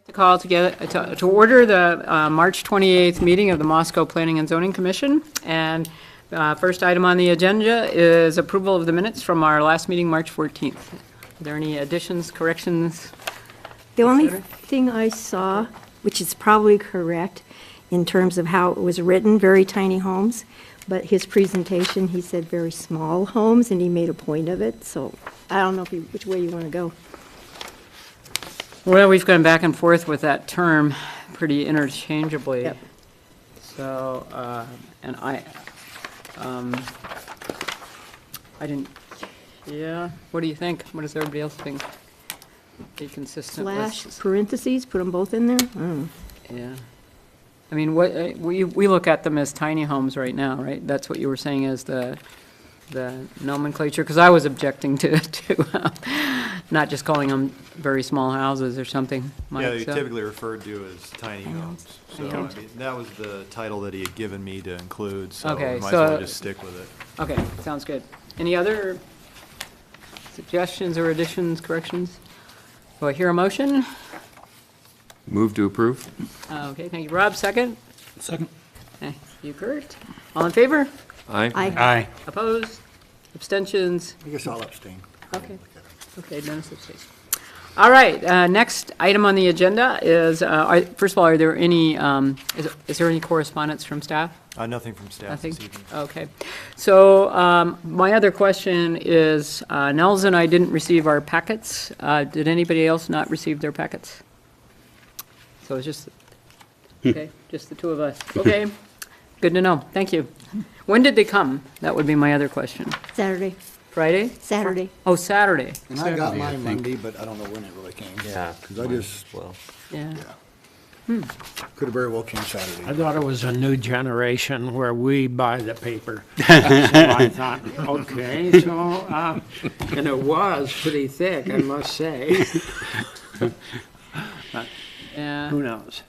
To call to order the March 28th meeting of the Moscow Planning and Zoning Commission. And first item on the agenda is approval of the minutes from our last meeting, March 14th. Are there any additions, corrections? The only thing I saw, which is probably correct in terms of how it was written, very tiny homes, but his presentation, he said very small homes, and he made a point of it. So I don't know which way you want to go. Well, we've gone back and forth with that term pretty interchangeably. Yep. So, and I didn't, yeah, what do you think? What does everybody else think? Be consistent with? Slash, parentheses, put them both in there? Yeah. I mean, what, we look at them as tiny homes right now, right? That's what you were saying as the nomenclature, because I was objecting to not just calling them very small houses or something. Mike, Yeah, they're so. typically referred to as tiny homes. So I mean, that was the title that he had given me to include, so Okay, we might so- as well just stick with it. Okay, sounds good. Any other suggestions or additions, corrections? Do I hear a motion? Move to approve? Okay, thank you. Rob, second? Second. Thank you, Kurt. All in favor? Aye. Aye. Opposed? Abstentions? I guess I'll abstain. Okay. Okay, Dennis abstains. All right, next item on the agenda is, first of all, are there any, is there any correspondence from staff? Nothing from staff Nothing? this evening. Okay. So my other question is, Nels and I didn't receive our packets. Did anybody else not receive their packets? So it's just, okay, just the two of us. Okay, good to know. Thank you. When did they come? That would be my other question. Saturday, Friday? Saturday. Oh, Saturday. And I got mine Monday, but I don't know when it really came. Yeah. Because I just, Well, Yeah. could have very well came Saturday. I thought it was a new generation where we buy the paper. So I thought, okay, so, and it was pretty thick, I must say. Yeah. Who knows?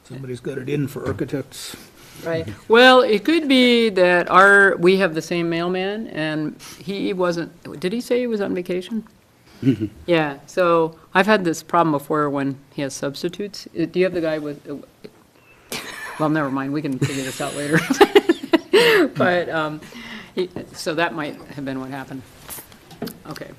Somebody's got it in for architects. Right. Well, it could be that we have the same mailman, and he wasn't, did he say he was on vacation? Yeah, so I've had this problem before when he has substitutes. Do you have the guy with, well, never mind, we can figure this out later. But, so that might have been what happened. Okay.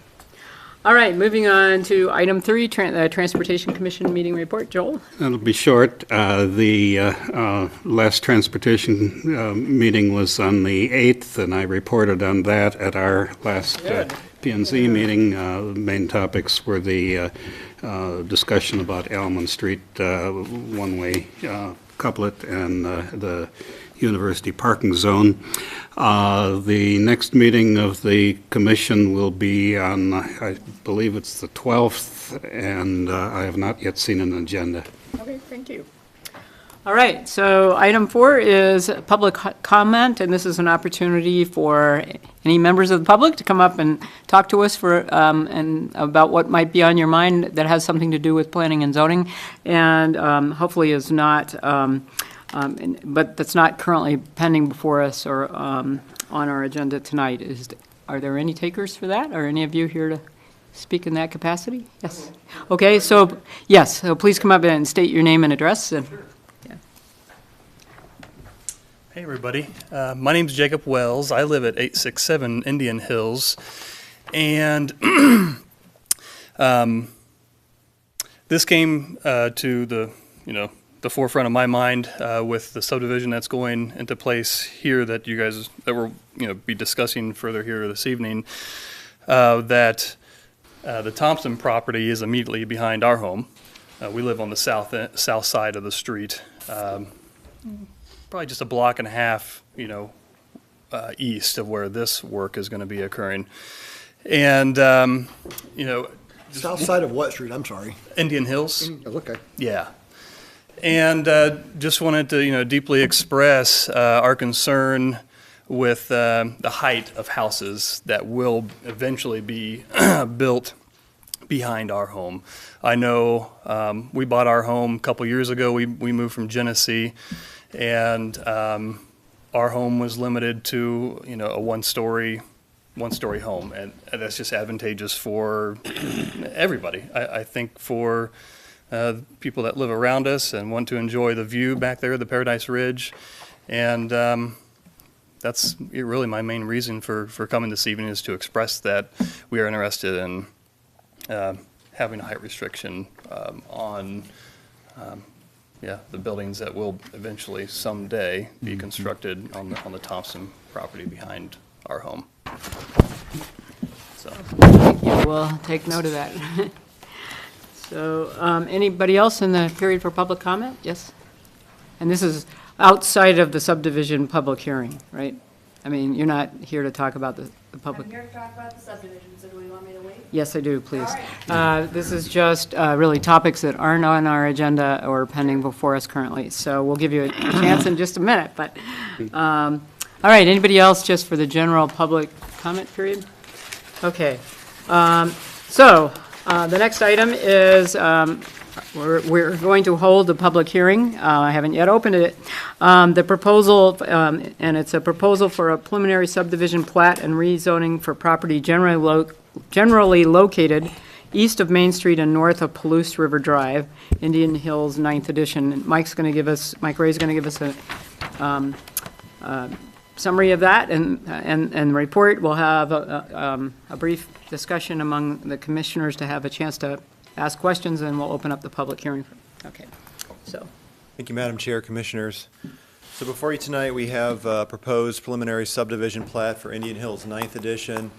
All right, moving on to item 3, Transportation Commission meeting report. Joel? It'll be short. The last transportation meeting was on the 8th, and I reported on that at our last P&Z meeting. The main topics were the discussion about Almond Street one-way couplet and the University parking zone. The next meeting of the commission will be on, I believe it's the 12th, and I have not yet seen an agenda. Okay, thank you. All right, so item 4 is public comment, and this is an opportunity for any members of the public to come up and talk to us and about what might be on your mind that has something to do with planning and zoning, and hopefully is not, but that's not currently pending before us or on our agenda tonight. Are there any takers for that? Are any of you here to speak in that capacity? Yes. Okay, so, yes, so please come up and state your name and address. And, yeah. Hey everybody, my name's Jacob Wells. I live at 867 Indian Hills, and this came to the forefront of my mind with the subdivision that's going into place here that we'll be discussing further here this evening. That the Thompson property is immediately behind our home. We live on the south side of the street. Probably just a block and a half, east of where this work is going to be occurring. And, South side of what street? I'm sorry. Indian Hills. Oh, okay. Yeah. And just wanted to, deeply express our concern with the height of houses that will eventually be built behind our home. I know we bought our home a couple years ago. We moved from Genesee. And our home was limited to, a one-story home, and that's just advantageous for everybody. I think for people that live around us and want to enjoy the view back there, the Paradise Ridge. And that's really my main reason for coming this evening, is to express that we are interested in having a height restriction on the buildings that will eventually someday be constructed on the Thompson property behind our home. So. Thank you. We'll take note of that. So, anybody else in the period for public comment? Yes? And this is outside of the subdivision public hearing, right? I mean, you're not here to talk about the public. I'm here to talk about the subdivision, so do we want me to wait? Yes, I do, please. All This is just really topics that aren't on our agenda or pending before us currently. So we'll give you a chance in just a minute. But all right, anybody else just for the general public comment period? Okay. So the next item is we're going to hold a public hearing. I haven't yet opened it. The proposal, and it's a proposal for a preliminary subdivision plat and rezoning for property generally located east of Main Street and north of Palouse River Drive, Indian Hills 9th edition. Mike Ray's going to give us a summary of that and report. We'll have a brief discussion among the commissioners to have a chance to ask questions, and we'll open up the public hearing. Okay, so. Thank you, Madam Chair, Commissioners. So before you tonight, we have a proposed preliminary subdivision plat for Indian Hills 9th edition,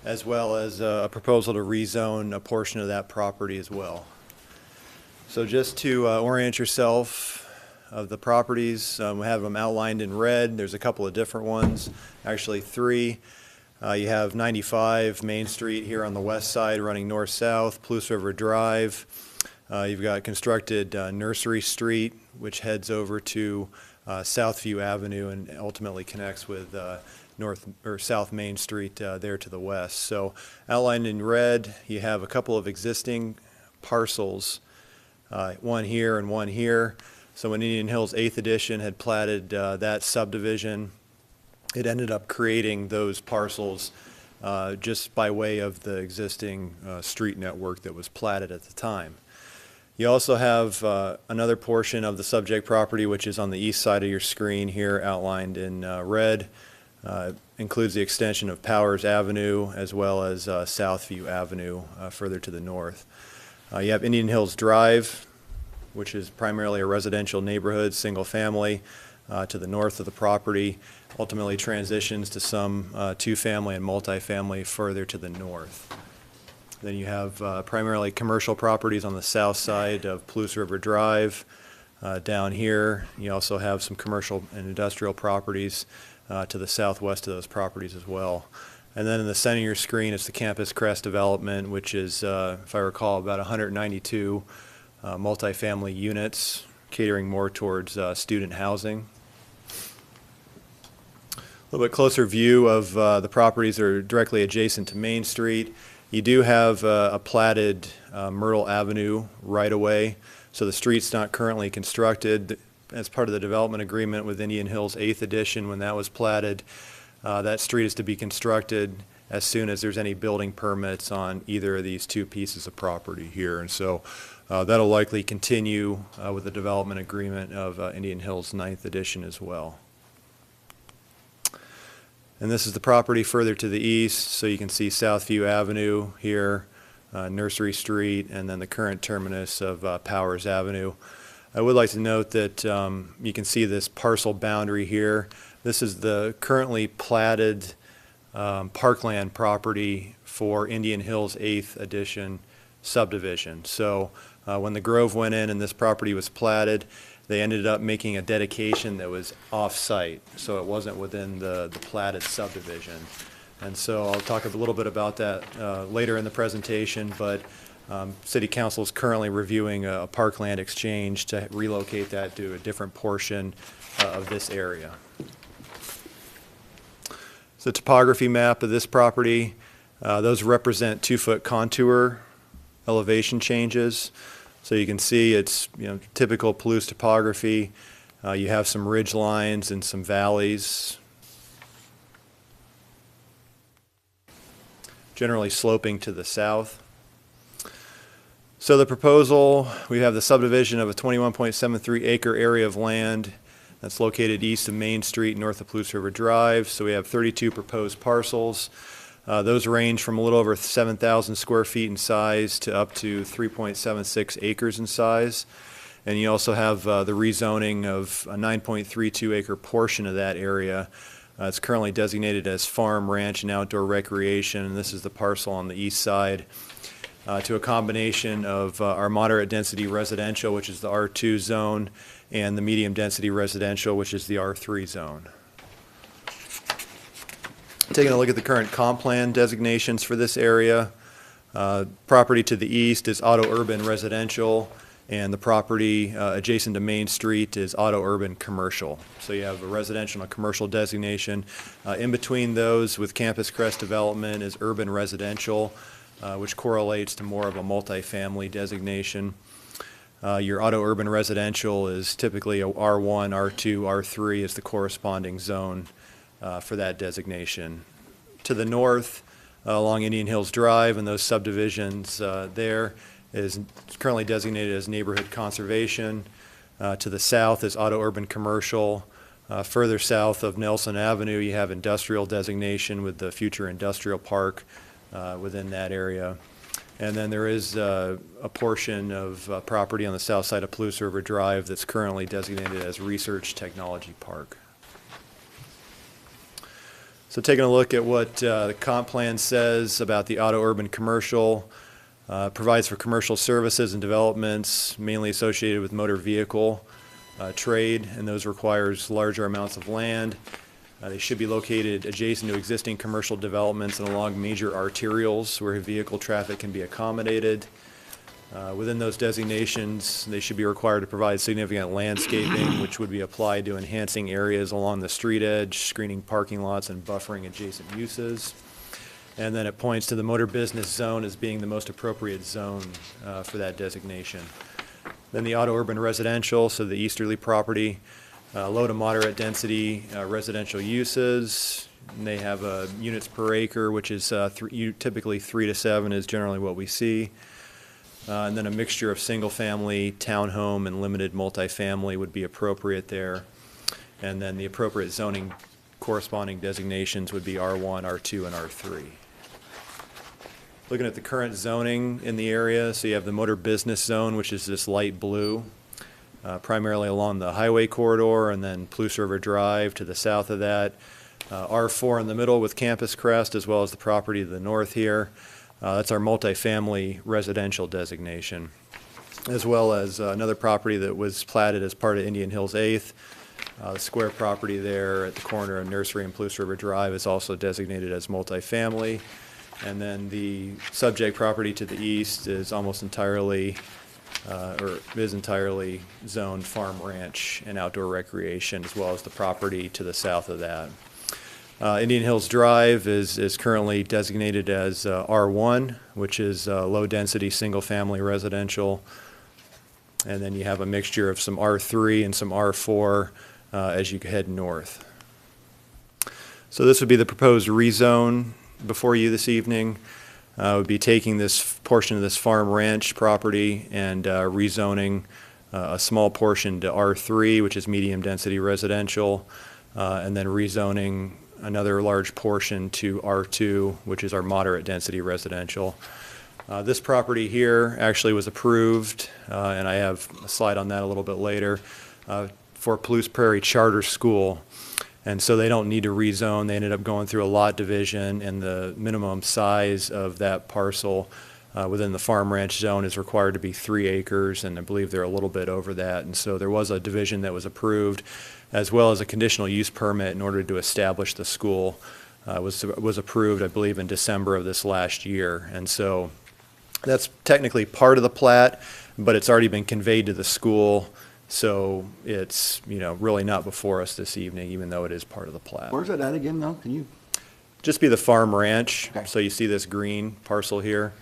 as well as a proposal to rezone a portion of that property as well. So just to orient yourself of the properties, we have them outlined in red. There's a couple of different ones, actually 3. You have 95 Main Street here on the west side running north-south, Palouse River Drive. You've got constructed Nursery Street, which heads over to Southview Avenue and ultimately connects with North or South Main Street there to the west. So outlined in red, you have a couple of existing parcels, one here and one here. So when Indian Hills 8th edition had platted that subdivision, it ended up creating those parcels just by way of the existing street network that was platted at the time. You also have another portion of the subject property, which is on the east side of your screen here, outlined in red. Includes the extension of Powers Avenue as well as Southview Avenue further to the north. You have Indian Hills Drive, which is primarily a residential neighborhood, single family, to the north of the property. Ultimately transitions to some two-family and multifamily further to the north. Then you have primarily commercial properties on the south side of Palouse River Drive. Down here, you also have some commercial and industrial properties to the southwest of those properties as well. And then in the center of your screen is the Campus Crest development, which is, if I recall, about 192 multifamily units, catering more towards student housing. A little bit closer view of the properties that are directly adjacent to Main Street. You do have a platted Myrtle Avenue right-of-way, so the street's not currently constructed. As part of the development agreement with Indian Hills 8th edition, when that was platted, that street is to be constructed as soon as there's any building permits on either of these two pieces of property here. And so that'll likely continue with the development agreement of Indian Hills 9th edition as well. And this is the property further to the east, so you can see Southview Avenue here, Nursery Street, and then the current terminus of Powers Avenue. I would like to note that you can see this parcel boundary here. This is the currently platted parkland property for Indian Hills 8th edition subdivision. So when the Grove went in and this property was platted, they ended up making a dedication that was off-site, so it wasn't within the platted subdivision. And so I'll talk a little bit about that later in the presentation, but City Council is currently reviewing a parkland exchange to relocate that to a different portion of this area. So the topography map of this property, those represent 2-foot contour elevation changes. So you can see it's typical Palouse topography. You have some ridge lines and some valleys, generally sloping to the south. So the proposal, we have the subdivision of a 21.73 acre area of land that's located east of Main Street, north of Palouse River Drive. So we have 32 proposed parcels. Those range from a little over 7,000 square feet in size to up to 3.76 acres in size. And you also have the rezoning of a 9.32 acre portion of that area. It's currently designated as farm, ranch, and outdoor recreation, and this is the parcel on the east side, to a combination of our moderate density residential, which is the R2 zone, and the medium density residential, which is the R3 zone. Taking a look at the current comp plan designations for this area, property to the east is auto urban residential, and the property adjacent to Main Street is auto urban commercial. So you have a residential and a commercial designation. In between those with Campus Crest development is urban residential, which correlates to more of a multifamily designation. Your auto urban residential is typically a R1, R2, R3 is the corresponding zone for that designation. To the north, along Indian Hills Drive and those subdivisions there is currently designated as neighborhood conservation. To the south is auto urban commercial. Further south of Nelson Avenue, you have industrial designation with the future industrial park within that area. And then there is a portion of property on the south side of Palouse River Drive that's currently designated as Research Technology Park. So taking a look at what the comp plan says about the auto urban commercial, provides for commercial services and developments mainly associated with motor vehicle trade, and those requires larger amounts of land. They should be located adjacent to existing commercial developments and along major arterials where vehicle traffic can be accommodated. Within those designations, they should be required to provide significant landscaping, which would be applied to enhancing areas along the street edge, screening parking lots, and buffering adjacent uses. And then it points to the motor business zone as being the most appropriate zone for that designation. Then the auto urban residential, so the easterly property, low to moderate density residential uses. And they have units per acre, which is typically 3 to 7 is generally what we see. And then a mixture of single-family, townhome, and limited multifamily would be appropriate there. And then the appropriate zoning corresponding designations would be R1, R2, and R3. Looking at the current zoning in the area, so you have the motor business zone, which is this light blue, primarily along the highway corridor, and then Palouse River Drive to the south of that. R4 in the middle with Campus Crest, as well as the property to the north here. That's our multifamily residential designation, as well as another property that was platted as part of Indian Hills 8th. The square property there at the corner of Nursery and Palouse River Drive is also designated as multifamily. And then the subject property to the east is almost entirely, or is entirely zoned farm, ranch, and outdoor recreation, as well as the property to the south of that. Indian Hills Drive is currently designated as R1, which is low-density, single-family residential. And then you have a mixture of some R3 and some R4 as you head north. So this would be the proposed rezone before you this evening. Would be taking this portion of this farm ranch property and rezoning a small portion to R3, which is medium-density residential, and then rezoning another large portion to R2, which is our moderate density residential. This property here actually was approved, and I have a slide on that a little bit later, for Palouse Prairie Charter School. And so they don't need to rezone. They ended up going through a lot division, and the minimum size of that parcel within the farm ranch zone is required to be 3 acres, and I believe they're a little bit over that. And so there was a division that was approved, as well as a conditional use permit in order to establish the school. Was approved, I believe, in December of this last year. And so that's technically part of the plat, but it's already been conveyed to the school. So it's, really not before us this evening, even though it is part of the plat. Where's it at again, though? Can you? Just be the farm ranch. Okay. So you see this green parcel here.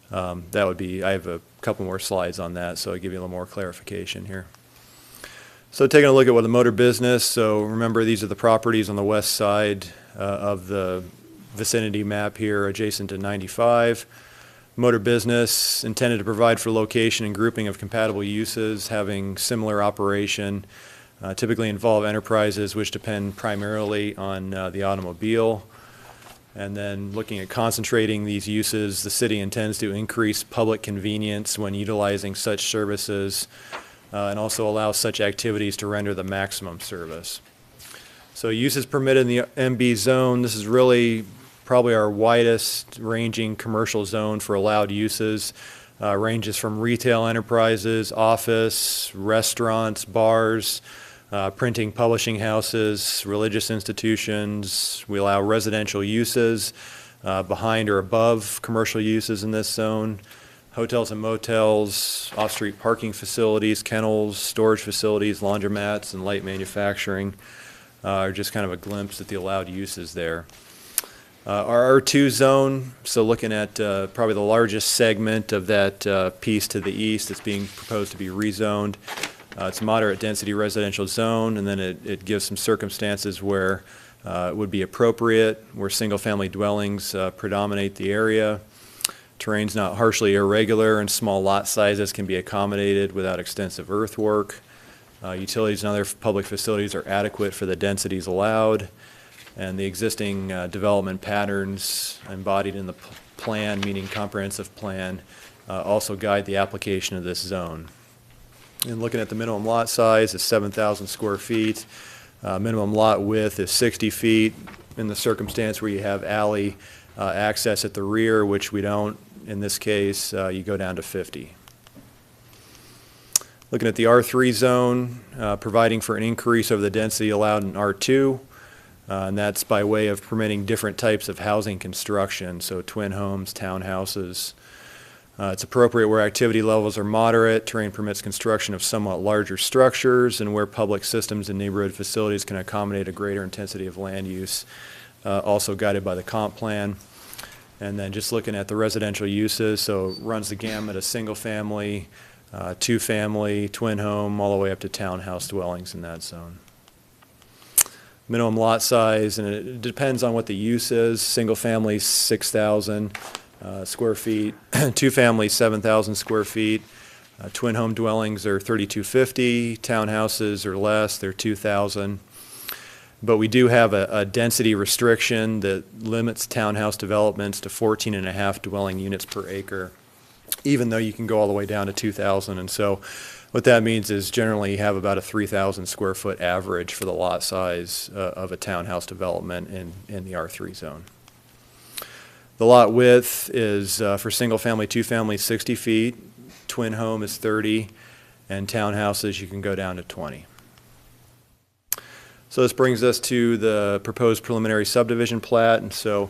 That would be, I have a couple more slides on that, so I'll give you a little more clarification here. So taking a look at what the motor business, so remember these are the properties on the west side of the vicinity map here adjacent to 95. Motor business intended to provide for location and grouping of compatible uses having similar operation. Typically involve enterprises which depend primarily on the automobile. And then looking at concentrating these uses, the city intends to increase public convenience when utilizing such services and also allow such activities to render the maximum service. So uses permitted in the MB zone, this is really probably our widest ranging commercial zone for allowed uses. Ranges from retail enterprises, office, restaurants, bars, printing, publishing houses, religious institutions. We allow residential uses behind or above commercial uses in this zone. Hotels and motels, off-street parking facilities, kennels, storage facilities, laundromats, and light manufacturing are just kind of a glimpse at the allowed uses there. Our R2 zone, so looking at probably the largest segment of that piece to the east that's being proposed to be rezoned. It's a moderate density residential zone, and then it gives some circumstances where it would be appropriate, where single-family dwellings predominate the area. Terrain's not harshly irregular, and small lot sizes can be accommodated without extensive earthwork. Utilities and other public facilities are adequate for the densities allowed. And the existing development patterns embodied in the plan, meaning comprehensive plan, also guide the application of this zone. And looking at the minimum lot size is 7,000 square feet. Minimum lot width is 60 feet. In the circumstance where you have alley access at the rear, which we don't in this case, you go down to 50. Looking at the R3 zone, providing for an increase over the density allowed in R2. And that's by way of permitting different types of housing construction, so twin homes, townhouses. It's appropriate where activity levels are moderate. Terrain permits construction of somewhat larger structures, and where public systems and neighborhood facilities can accommodate a greater intensity of land use, also guided by the comp plan. And then just looking at the residential uses, so it runs the gamut of single family, two family, twin home, all the way up to townhouse dwellings in that zone. Minimum lot size, and it depends on what the use is. Single family, 6,000 square feet. Two family, 7,000 square feet. Twin home dwellings are 3,250. Townhouses are less, they're 2,000. But we do have a density restriction that limits townhouse developments to 14.5 dwelling units per acre, even though you can go all the way down to 2,000. And so what that means is generally you have about a 3,000 square foot average for the lot size of a townhouse development in the R3 zone. The lot width is for single family, two family, 60 feet, twin home is 30, and townhouses you can go down to 20. So this brings us to the proposed preliminary subdivision plat, and so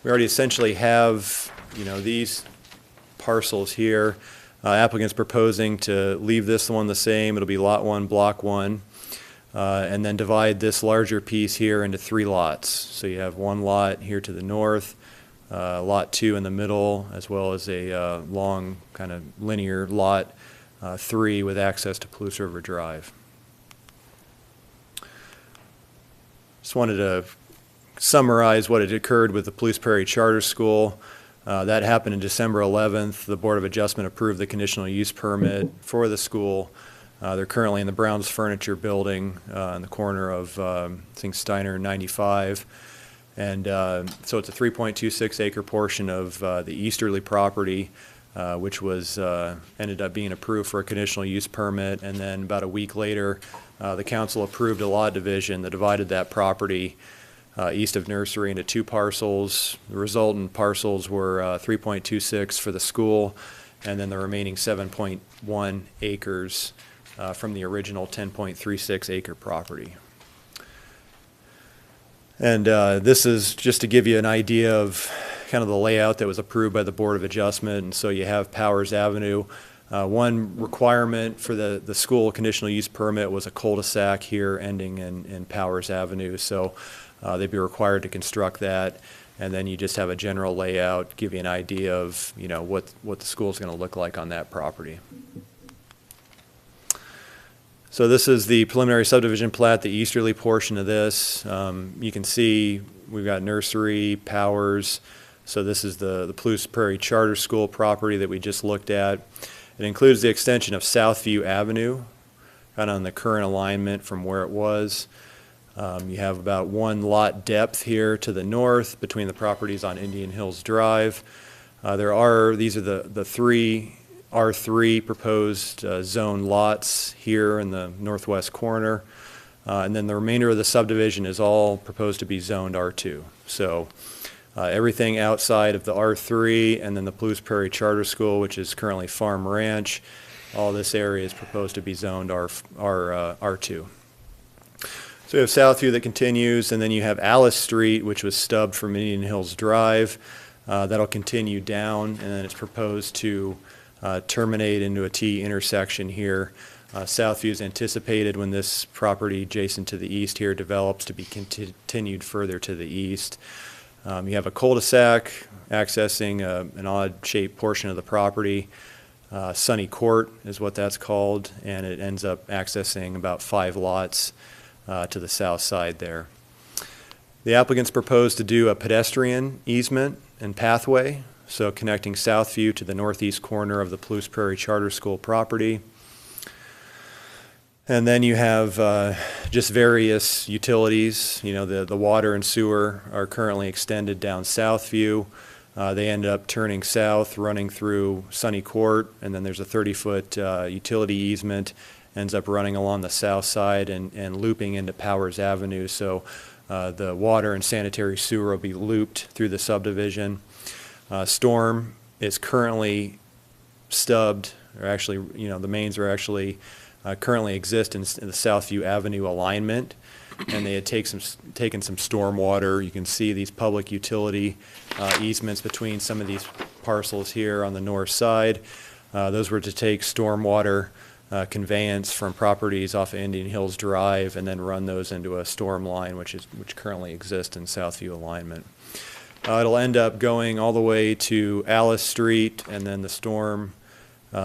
we already essentially have, these parcels here. Applicant's proposing to leave this one the same. It'll be lot 1, block 1, and then divide this larger piece here into 3 lots. So you have one lot here to the north, lot 2 in the middle, as well as a long kind of linear lot 3 with access to Palouse River Drive. Just wanted to summarize what had occurred with the Palouse Prairie Charter School. That happened in December 11th. The Board of Adjustment approved the conditional use permit for the school. They're currently in the Brown's Furniture Building in the corner of, I think, Steiner and 95. And so it's a 3.26 acre portion of the easterly property, which was ended up being approved for a conditional use permit. And then about a week later, the council approved a lot division that divided that property east of Nursery into 2 parcels. The resultant parcels were 3.26 for the school, and then the remaining 7.1 acres from the original 10.36 acre property. And this is just to give you an idea of kind of the layout that was approved by the Board of Adjustment. And so you have Powers Avenue. One requirement for the school conditional use permit was a cul-de-sac here ending in Powers Avenue. So they'd be required to construct that, and then you just have a general layout, give you an idea of what the school's going to look like on that property. So this is the preliminary subdivision plat, the easterly portion of this. You can see we've got Nursery, Powers, So this is the Palouse Prairie Charter School property that we just looked at. It includes the extension of Southview Avenue, kind of on the current alignment from where it was. You have about one lot depth here to the north between the properties on Indian Hills Drive. These are the three R3 proposed zone lots here in the northwest corner. And then the remainder of the subdivision is all proposed to be zoned R2. So everything outside of the R3 and then the Palouse Prairie Charter School, which is currently Farm Ranch, all this area is proposed to be zoned R2. So we have Southview that continues, and then you have Alice Street, which was stubbed from Indian Hills Drive. That'll continue down, and then it's proposed to terminate into a T intersection here. Southview is anticipated when this property adjacent to the east here develops to be continued further to the east. You have a cul-de-sac accessing an odd-shaped portion of the property. Sunny Court is what that's called, and it ends up accessing about 5 lots to the south side there. The applicants propose to do a pedestrian easement and pathway, so connecting Southview to the northeast corner of the Palouse Prairie Charter School property. And then you have just various utilities. You know, the water and sewer are currently extended down Southview. They end up turning south, running through Sunny Court, and then there's a 30-foot utility easement, ends up running along the south side and looping into Powers Avenue. So the water and sanitary sewer will be looped through the subdivision. Storm is currently stubbed, or actually, you know, the mains are actually currently exist in the Southview Avenue alignment, and they had taken some storm water. You can see these public utility easements between some of these parcels here on the north side. Those were to take storm water conveyance from properties off of Indian Hills Drive and then run those into a storm line, which currently exists in Southview alignment. It'll end up going all the way to Alice Street, and then the storm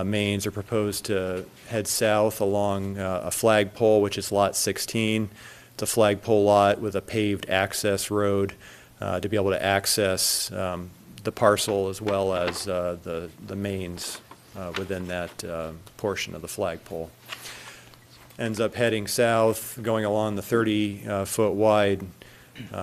mains are proposed to head south along a flagpole, which is lot 16. It's a flagpole lot with a paved access road to be able to access the parcel as well as the mains within that portion of the flagpole. Ends up heading south, going along the 30-foot wide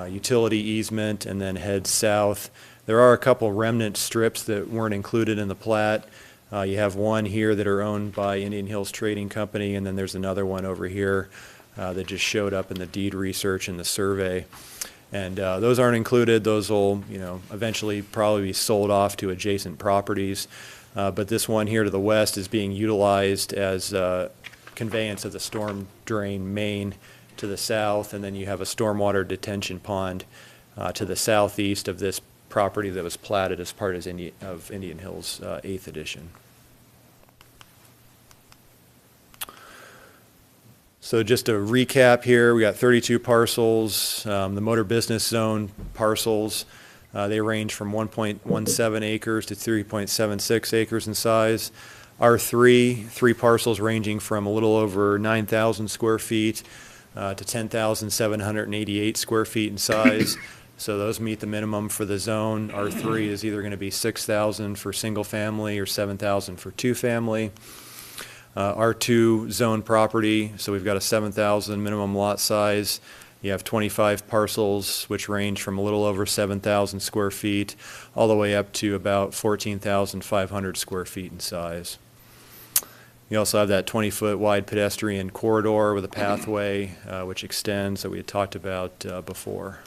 utility easement, and then heads south. There are a couple remnant strips that weren't included in the plat. You have one here that are owned by Indian Hills Trading Company, and then there's another one over here that just showed up in the deed research and the survey. And those aren't included. Those will, you know, eventually probably be sold off to adjacent properties. But this one here to the west is being utilized as conveyance of the storm drain main to the south, and then you have a stormwater detention pond to the southeast of this property that was platted as part of Indian Hills 8th edition. So just to recap here, we got 32 parcels. The motor business zone parcels, they range from 1.17 acres to 3.76 acres in size. R3, 3 parcels ranging from a little over 9,000 square feet to 10,788 square feet in size. So those meet the minimum for the zone. R3 is either going to be 6,000 for single family or 7,000 for 2 family. R2 zone property, so we've got a 7,000 minimum lot size. You have 25 parcels, which range from a little over 7,000 square feet all the way up to about 14,500 square feet in size. You also have that 20-foot wide pedestrian corridor with a pathway which extends that we had talked about before.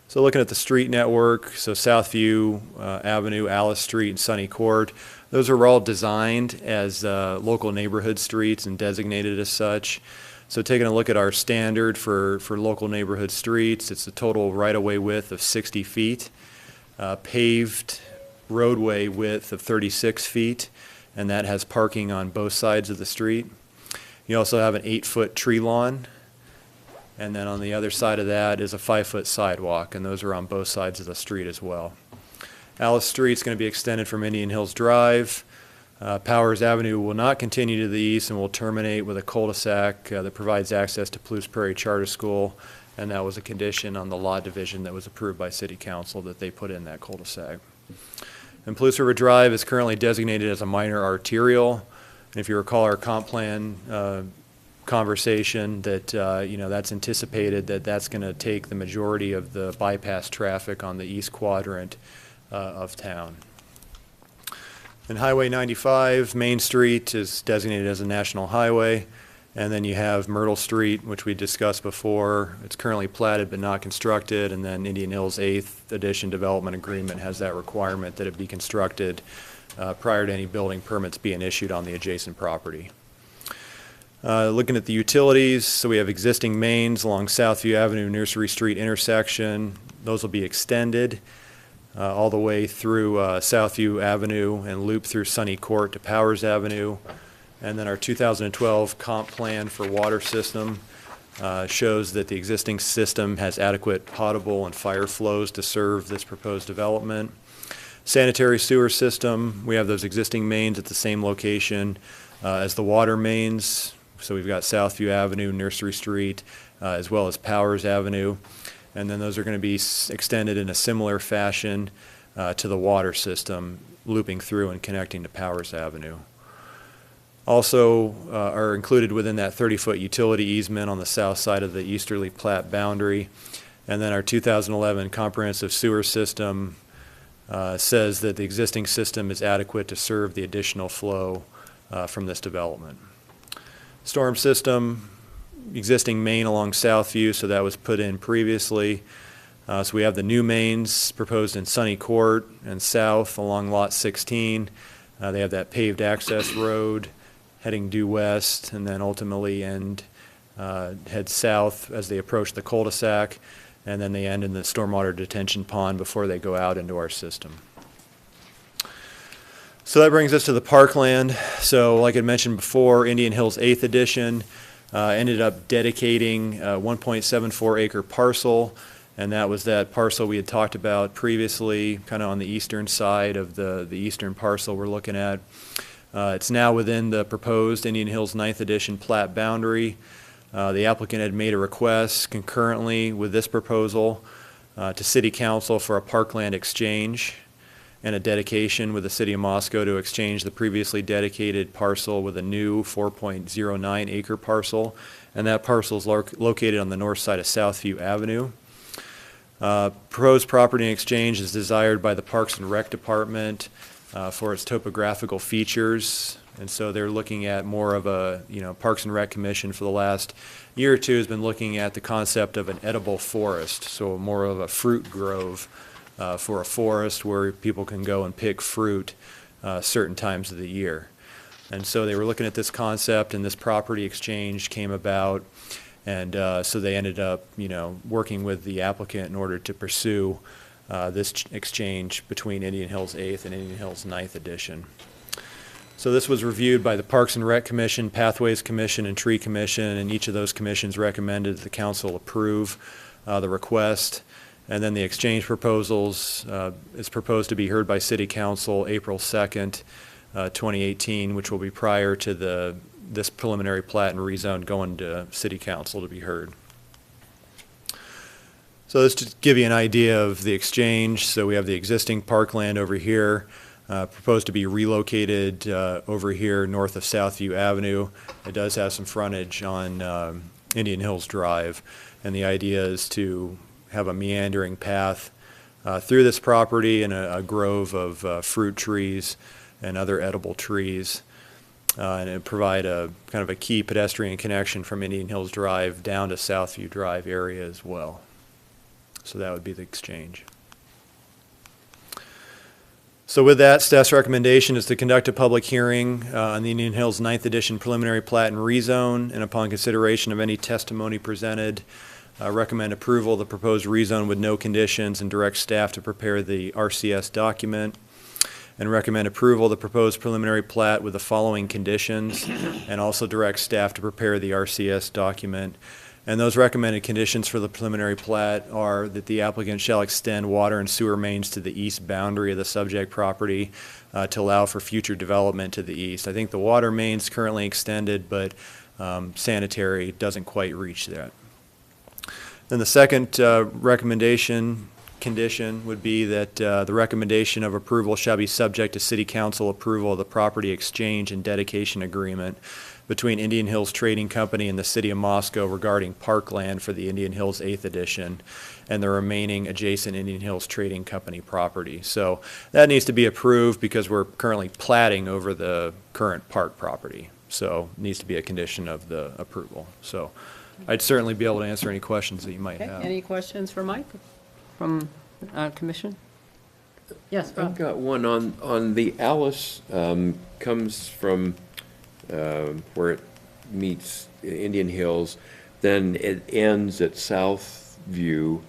So looking at the street network, so Southview Avenue, Alice Street, and Sunny Court, those are all designed as local neighborhood streets and designated as such. So taking a look at our standard for local neighborhood streets, it's a total right-of-way width of 60 feet, paved roadway width of 36 feet, and that has parking on both sides of the street. You also have an 8-foot tree lawn, and then on the other side of that is a 5-foot sidewalk, and those are on both sides of the street as well. Alice Street is going to be extended from Indian Hills Drive. Powers Avenue will not continue to the east and will terminate with a cul-de-sac that provides access to Palouse Prairie Charter School and that was a condition on the lot division that was approved by City Council that they put in that cul-de-sac. And Palouse River Drive is currently designated as a minor arterial. And if you recall our comp plan conversation, that that's anticipated that that's going to take the majority of the bypass traffic on the east quadrant of town. And Highway 95, Main Street is designated as a national highway. And then you have Myrtle Street, which we discussed before. It's currently platted but not constructed. And then Indian Hills 8th Edition Development Agreement has that requirement that it be constructed prior to any building permits being issued on the adjacent property. Looking at the utilities, so we have existing mains along Southview Avenue, Nursery Street intersection. Those will be extended all the way through Southview Avenue and loop through Sunny Court to Powers Avenue. And then our 2012 comp plan for water system shows that the existing system has adequate potable and fire flows to serve this proposed development. Sanitary sewer system, we have those existing mains at the same location as the water mains. So we've got Southview Avenue, Nursery Street, as well as Powers Avenue. And then those are going to be extended in a similar fashion to the water system, looping through and connecting to Powers Avenue. Also are included within that 30-foot utility easement on the south side of the easterly plat boundary. And then our 2011 comprehensive sewer system says that the existing system is adequate to serve the additional flow from this development. Storm system, existing main along Southview, so that was put in previously. So we have the new mains proposed in Sunny Court and south along Lot 16. They have that paved access road heading due west, and then ultimately head south as they approach the cul-de-sac, and then they end in the stormwater detention pond before they go out into our system. So that brings us to the parkland. So like I mentioned before, Indian Hills 8th Edition ended up dedicating a 1.74 acre parcel, and that was that parcel we had talked about previously, kind of on the eastern side of the eastern parcel we're looking at. It's now within the proposed Indian Hills 9th Edition plat boundary. The applicant had made a request concurrently with this proposal to City Council for a parkland exchange and a dedication with the City of Moscow to exchange the previously dedicated parcel with a new 4.09 acre parcel. And that parcel is located on the north side of Southview Avenue. Proposed property in exchange is desired by the Parks and Rec Department for its topographical features. And so they're looking at more of a, Parks and Rec Commission for the last year or two has been looking at the concept of an edible forest, so more of a fruit grove for a forest where people can go and pick fruit certain times of the year. And so they were looking at this concept, and this property exchange came about, and so they ended up, working with the applicant in order to pursue this exchange between Indian Hills 8th and Indian Hills 9th Edition. So this was reviewed by the Parks and Rec Commission, Pathways Commission, and Tree Commission, and each of those commissions recommended that the council approve the request. And then the exchange proposals is proposed to be heard by City Council April 2nd, 2018, which will be prior to this preliminary plat and rezone going to City Council to be heard. So this to give you an idea of the exchange. So we have the existing parkland over here, proposed to be relocated over here north of Southview Avenue. It does have some frontage on Indian Hills Drive, and the idea is to have a meandering path through this property and a grove of fruit trees and other edible trees, and it provide a kind of a key pedestrian connection from Indian Hills Drive down to Southview Drive area as well. So that would be the exchange. So with that, staff's recommendation is to conduct a public hearing on the Indian Hills 9th Edition preliminary plat and rezone, and upon consideration of any testimony presented, recommend approval of the proposed rezone with no conditions and direct staff to prepare the RCS document, and recommend approval of the proposed preliminary plat with the following conditions, and also direct staff to prepare the RCS document. And those recommended conditions for the preliminary plat are that the applicant shall extend water and sewer mains to the east boundary of the subject property to allow for future development to the east. I think the water main's currently extended, but sanitary doesn't quite reach that. Then the second condition would be that the recommendation of approval shall be subject to City Council approval of the property exchange and dedication agreement between Indian Hills Trading Company and the City of Moscow regarding parkland for the Indian Hills 8th Edition and the remaining adjacent Indian Hills Trading Company property. So that needs to be approved because we're currently platting over the current park property. So it needs to be a condition of the approval. So I'd certainly be able to answer any questions that you might Okay, have. any questions for Mike from Commission? Yes, I've Rob? got one on the Alice, comes from where it meets Indian Hills, then it ends at Southview,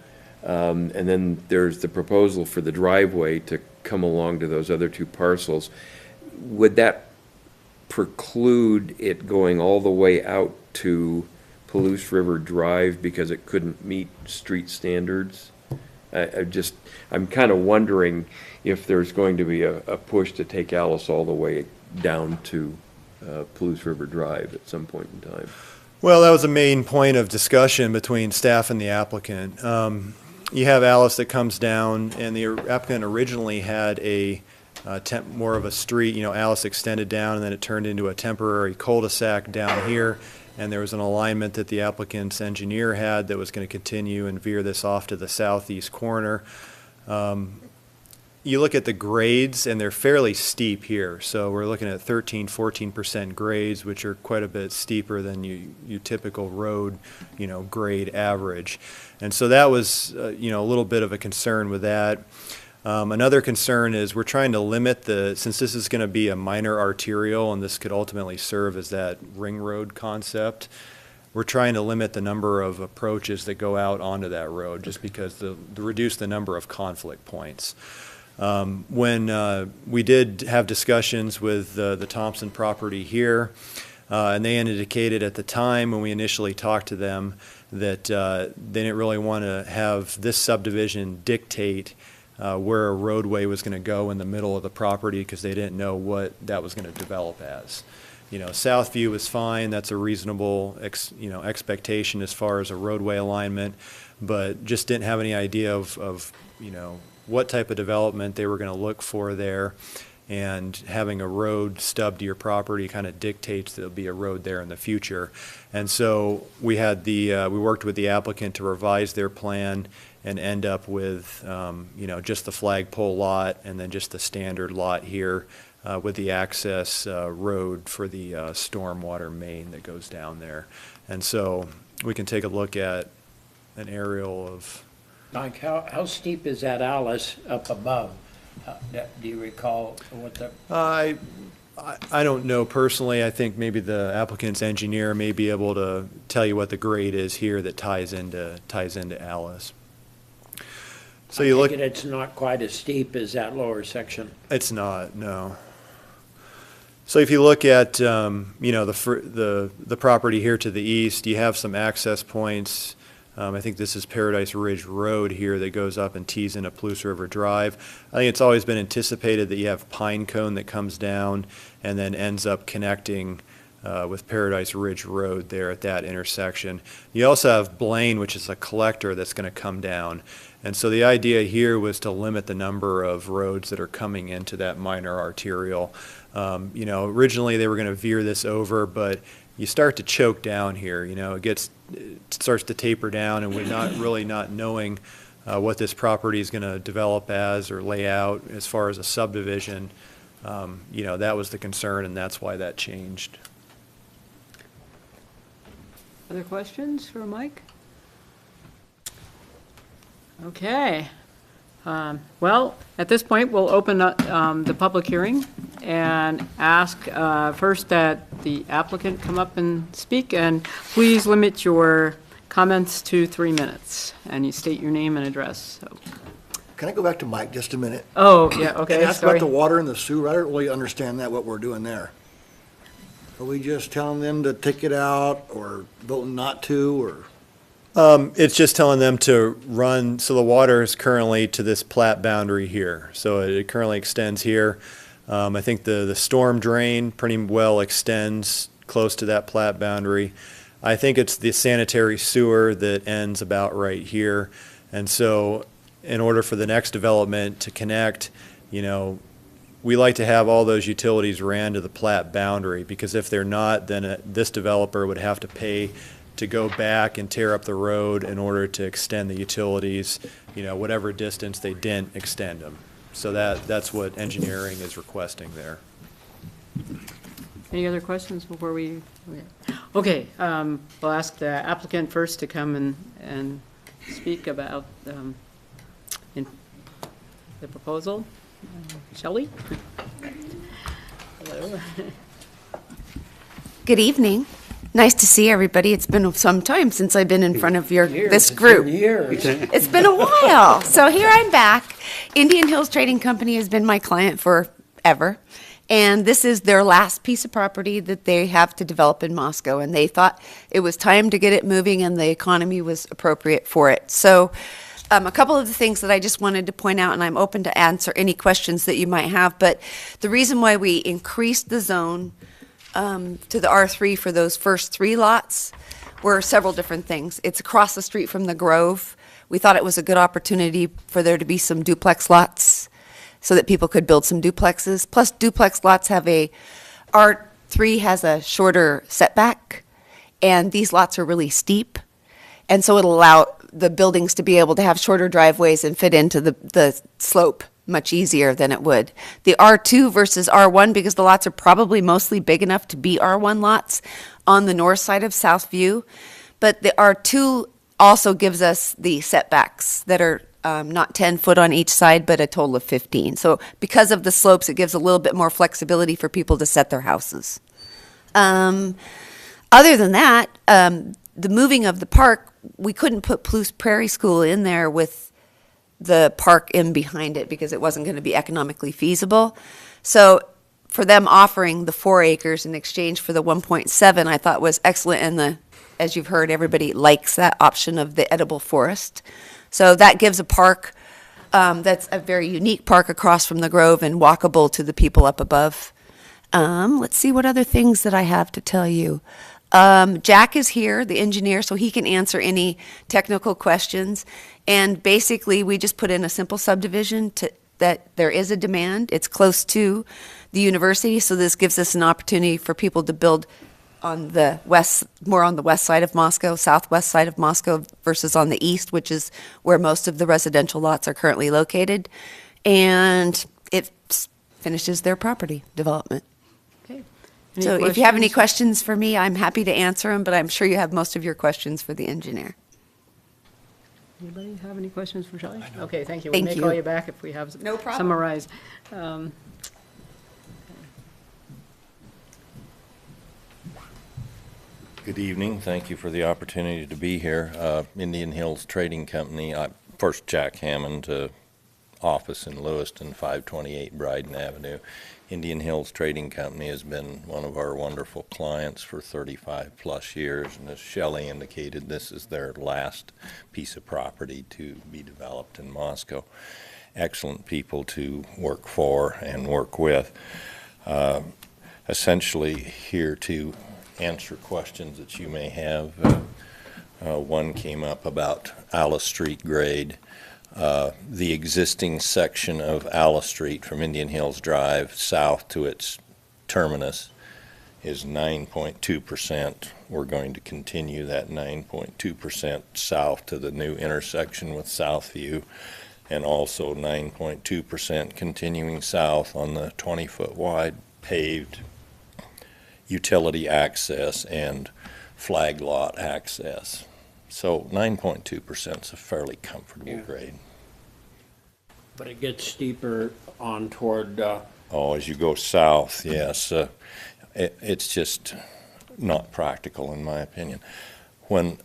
and then there's the proposal for the driveway to come along to those other two parcels. Would that preclude it going all the way out to Palouse River Drive because it couldn't meet street standards? I'm kind of wondering if there's going to be a push to take Alice all the way down to Palouse River Drive at some point in time. Well, that was a main point of discussion between staff and the applicant. You have Alice that comes down, and the applicant originally had more of a street. Alice extended down, and then it turned into a temporary cul-de-sac down here, and there was an alignment that the applicant's engineer had that was going to continue and veer this off to the southeast corner. You look at the grades, and they're fairly steep here. So we're looking at 13–14% grades, which are quite a bit steeper than your typical road, grade average. And so that was, a little bit of a concern with that. Another concern is we're trying to limit since this is going to be a minor arterial, and this could ultimately serve as that ring road concept, we're trying to limit the number of approaches that go out onto that road just because to reduce the number of conflict points. When we did have discussions with the Thompson property here, and they indicated at the time when we initially talked to them that they didn't really want to have this subdivision dictate where a roadway was going to go in the middle of the property because they didn't know what that was going to develop as. Southview is fine. That's a reasonable expectation as far as a roadway alignment, but just didn't have any idea of what type of development they were going to look for there, and having a road stub to your property kind of dictates there'll be a road there in the future. And so we worked with the applicant to revise their plan and end up with just the flagpole lot and then just the standard lot here with the access road for the stormwater main that goes down there. And so we can take a look at an aerial of. Mike, how steep is that Alice up above? Do you recall what the? I don't know personally. I think maybe the applicant's engineer may be able to tell you what the grade is here that ties into Alice. So you look. It's not quite as steep as that lower section. It's not, no. So if you look at the property here to the east, you have some access points. I think this is Paradise Ridge Road here that goes up and tees into Palouse River Drive. I think it's always been anticipated that you have Pine Cone that comes down and then ends up connecting with Paradise Ridge Road there at that intersection. You also have Blaine, which is a collector that's going to come down. And so the idea here was to limit the number of roads that are coming into that minor arterial. Originally they were going to veer this over, but you start to choke down here. It starts to taper down, and we're not knowing what this property is going to develop as or lay out as far as a subdivision. That was the concern, and that's why that changed. Other questions for Mike? Okay. Well, at this point, we'll open up the public hearing and ask first that the applicant come up and speak, and please limit your comments to 3 minutes, and you state your name and address. So. Can I go back to Mike just a minute? Oh, yeah, okay, And ask sorry. about the water and the sewer. I don't really understand what we're doing there. Are we just telling them to take it out or voting not to, or? It's just telling them to run, so the water is currently to this plat boundary here. So it currently extends here. I think the storm drain pretty well extends close to that plat boundary. I think it's the sanitary sewer that ends about right here. And so in order for the next development to connect, you know, we like to have all those utilities ran to the plat boundary, because if they're not, then this developer would have to pay to go back and tear up the road in order to extend the utilities, you know, whatever distance they didn't extend them. So that's what engineering is requesting there. Any other questions before we? Okay, we'll ask the applicant first to come and speak about the proposal. Shelley? Hello. Good evening. Nice to see everybody. It's been some time since I've been in front of this group. It's been a while. So here I'm back. Indian Hills Trading Company has been my client forever. And this is their last piece of property that they have to develop in Moscow. And they thought it was time to get it moving and the economy was appropriate for it. So a couple of the things that I just wanted to point out, and I'm open to answer any questions that you might have, but the reason why we increased the zone to the R3 for those first 3 lots were several different things. It's across the street from the Grove. We thought it was a good opportunity for there to be some duplex lots so that people could build some duplexes. Plus, duplex lots have R3 has a shorter setback, and these lots are really steep. And so it'll allow the buildings to be able to have shorter driveways and fit into the slope much easier than it would. The R2 versus R1, because the lots are probably mostly big enough to be R1 lots on the north side of Southview. But the R2 also gives us the setbacks that are not 10 foot on each side, but a total of 15. So because of the slopes, it gives a little bit more flexibility for people to set their houses. Other than that, the moving of the park, we couldn't put Palouse Prairie School in there with the park in behind it because it wasn't going to be economically feasible. So for them offering the 4 acres in exchange for the 1.7, I thought was excellent. And as you've heard, everybody likes that option of the edible forest. So that gives a park that's a very unique park across from the Grove and walkable to the people up above. Let's see what other things that I have to tell you. Jack is here, the engineer, so he can answer any technical questions. And basically, we just put in a simple subdivision that there is a demand. It's close to the university, so this gives us an opportunity for people to build on the west, more on the west side of Moscow, southwest side of Moscow versus on the east, which is where most of the residential lots are currently located. And it finishes their property development. Okay. So if you have any questions for me, I'm happy to answer them, but I'm sure you have most of your questions for the engineer. Anybody have any questions for Shelley? Okay, thank you. Thank We may you. call you back if we have No problem. summarize. Good evening. Thank you for the opportunity to be here. Indian Hills Trading Company. First, Jack Hammond, office in Lewiston, 528 Bryden Avenue. Indian Hills Trading Company has been one of our wonderful clients for 35 plus years, and as Shelley indicated, this is their last piece of property to be developed in Moscow. Excellent people to work for and work with. Essentially here to answer questions that you may have. One came up about Alice Street grade. The existing section of Alice Street from Indian Hills Drive south to its terminus is 9.2%. We're going to continue that 9.2% south to the new intersection with Southview, and also 9.2% continuing south on the 20-foot wide paved utility access and flag lot access. So 9.2% is a fairly comfortable grade. But it gets steeper on toward, As you go south, yes. It's just not practical in my opinion. When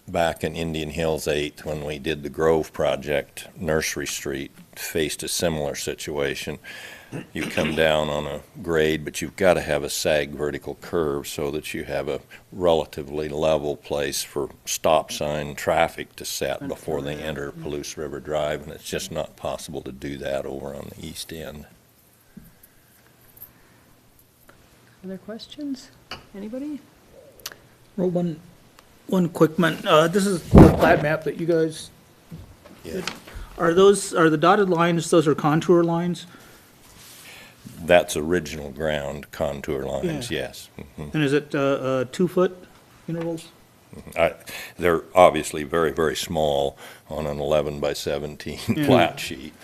back in Indian Hills 8th, when we did the Grove project, Nursery Street faced a similar situation. You come down on a grade, but you've got to have a sag vertical curve so that you have a relatively level place for stop sign traffic to set before they enter Palouse River Drive, and it's just not possible to do that over on the east end. Other questions? Anybody? Well, one quick one. This is the plat map that you guys, Yeah. are the dotted lines, those are contour lines? That's original ground contour lines, yes. Mhm. And is it 2-foot intervals? They're obviously very, very small on an 11 by 17 Yeah. plat sheet.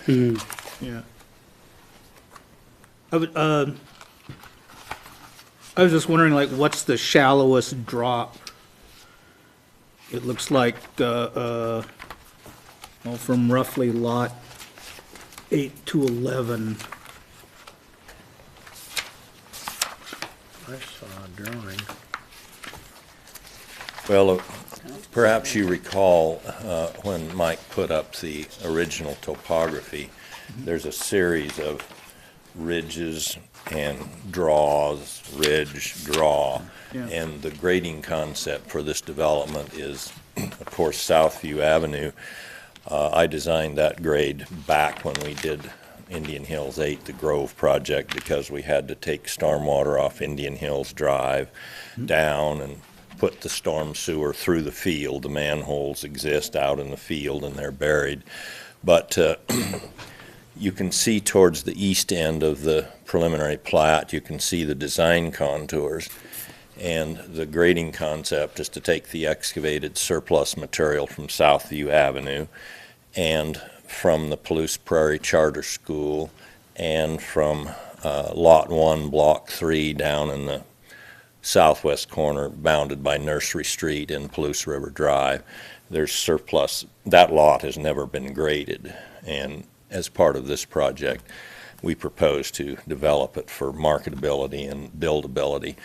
Yeah. I was just wondering, like, what's the shallowest drop? It looks like, well, from roughly lot 8 to 11. I saw a drawing. Well, perhaps you recall when Mike put up the original topography, there's a series of ridges and draws, ridge, draw. Yeah. And the grading concept for this development is, of course, Southview Avenue. I designed that grade back when we did Indian Hills 8, the Grove project, because we had to take stormwater off Indian Hills Drive down and put the storm sewer through the field. The manholes exist out in the field and they're buried. But you can see towards the east end of the preliminary plat, you can see the design contours. And the grading concept is to take the excavated surplus material from Southview Avenue and from the Palouse Prairie Charter School and from Lot 1, Block 3 down in the southwest corner bounded by Nursery Street and Palouse River Drive. There's surplus. That lot has never been graded, and as part of this project, we propose to develop it for marketability and buildability.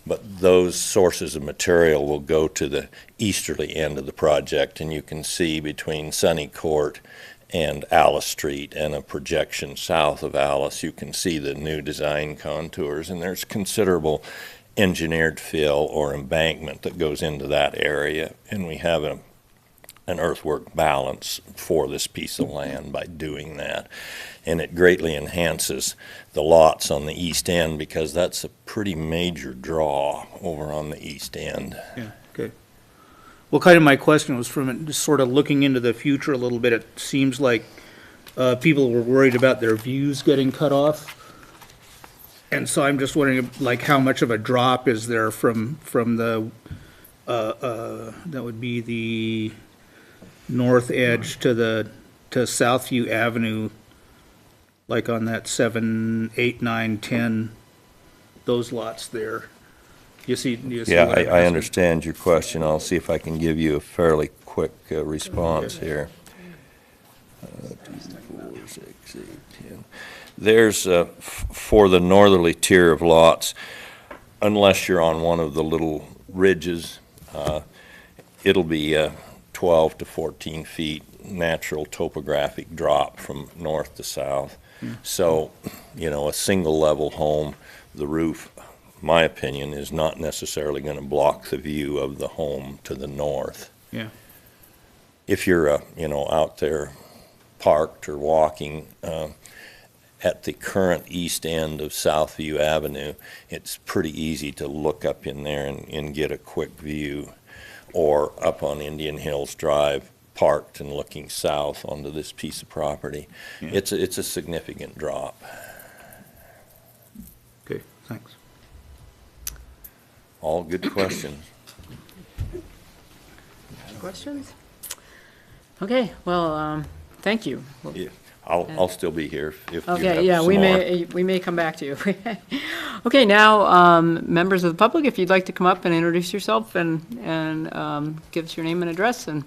But those sources of material will go to the easterly end of the project, and you can see between Sunny Court and Alice Street and a projection south of Alice, you can see the new design contours, and there's considerable engineered fill or embankment that goes into that area, and we have an earthwork balance for this piece of land by doing that. And it greatly enhances the lots on the east end because that's a pretty major draw over on the east end. Yeah, okay. Well, kind of my question was from just sort of looking into the future a little bit. It seems like people were worried about their views getting cut off. And so I'm just wondering, like, how much of a drop is there from the, that would be the north edge to Southview Avenue, like on that 7, 8, 9, 10, those lots there. You see Yeah, what I'm I asking? understand your question. I'll see if I can give you a fairly quick response here. 2, 4, 6, 8, 10. There's, for the northerly tier of lots, unless you're on one of the little ridges, it'll be 12 to 14 feet natural topographic drop from north to south. So, a single level home, the roof, my opinion, is not necessarily going to block the view of the home to the north. Yeah. If you're, out there parked or walking at the current east end of Southview Avenue, it's pretty easy to look up in there and get a quick view. Or up on Indian Hills Drive, parked and looking south onto this piece of property. Yeah. It's a significant drop. Okay, thanks. All good questions. Questions? Okay, well, thank you. Yeah, I'll still be here if you have Okay, yeah, some we more. may come back to you. Okay, now, members of the public, if you'd like to come up and introduce yourself and give us your name and address and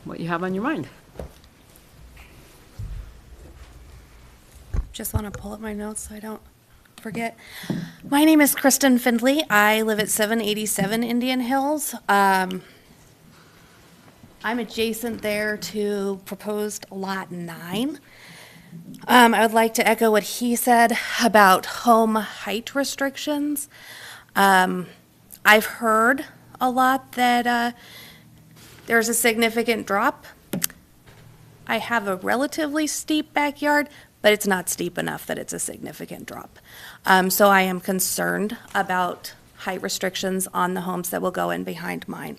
what you have on your mind. Just want to pull up my notes so I don't forget. My name is Kristen Findley. I live at 787 Indian Hills. I'm adjacent there to proposed Lot 9. I would like to echo what he said about home height restrictions. I've heard a lot that there's a significant drop. I have a relatively steep backyard, but it's not steep enough that it's a significant drop. So I am concerned about height restrictions on the homes that will go in behind mine.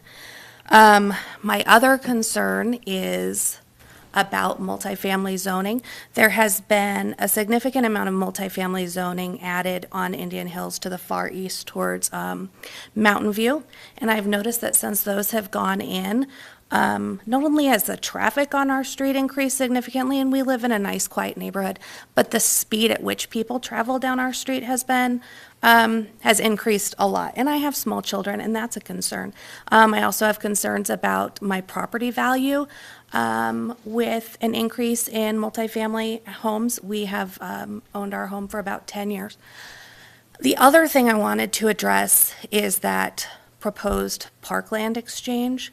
My other concern is about multifamily zoning. There has been a significant amount of multifamily zoning added on Indian Hills to the far east towards Mountain View. And I've noticed that since those have gone in, not only has the traffic on our street increased significantly, and we live in a nice, quiet neighborhood, but the speed at which people travel down our street has increased a lot. And I have small children, and that's a concern. I also have concerns about my property value. With an increase in multifamily homes, we have owned our home for about 10 years. The other thing I wanted to address is that proposed parkland exchange.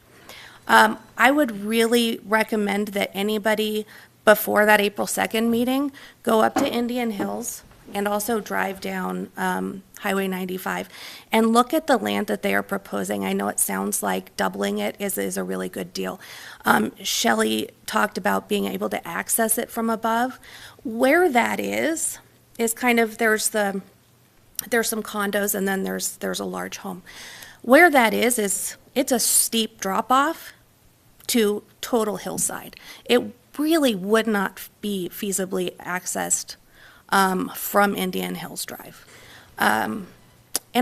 I would really recommend that anybody before that April 2nd meeting go up to Indian Hills and also drive down Highway 95 and look at the land that they are proposing. I know it sounds like doubling it is a really good deal. Shelley talked about being able to access it from above. Where that is kind of, there's some condos and then there's a large home. Where that is it's a steep drop-off to total hillside. It really would not be feasibly accessed from Indian Hills Drive. And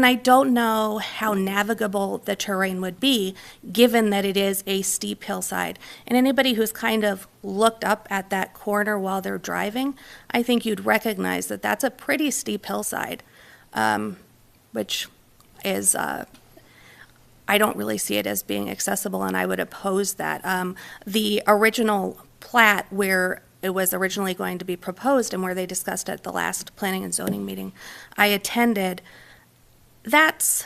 I don't know how navigable the terrain would be, given that it is a steep hillside. And anybody who's kind of looked up at that corner while they're driving, I think you'd recognize that that's a pretty steep hillside, which is, I don't really see it as being accessible, and I would oppose that. The original plat where it was originally going to be proposed and where they discussed it at the last planning and zoning meeting I attended, that's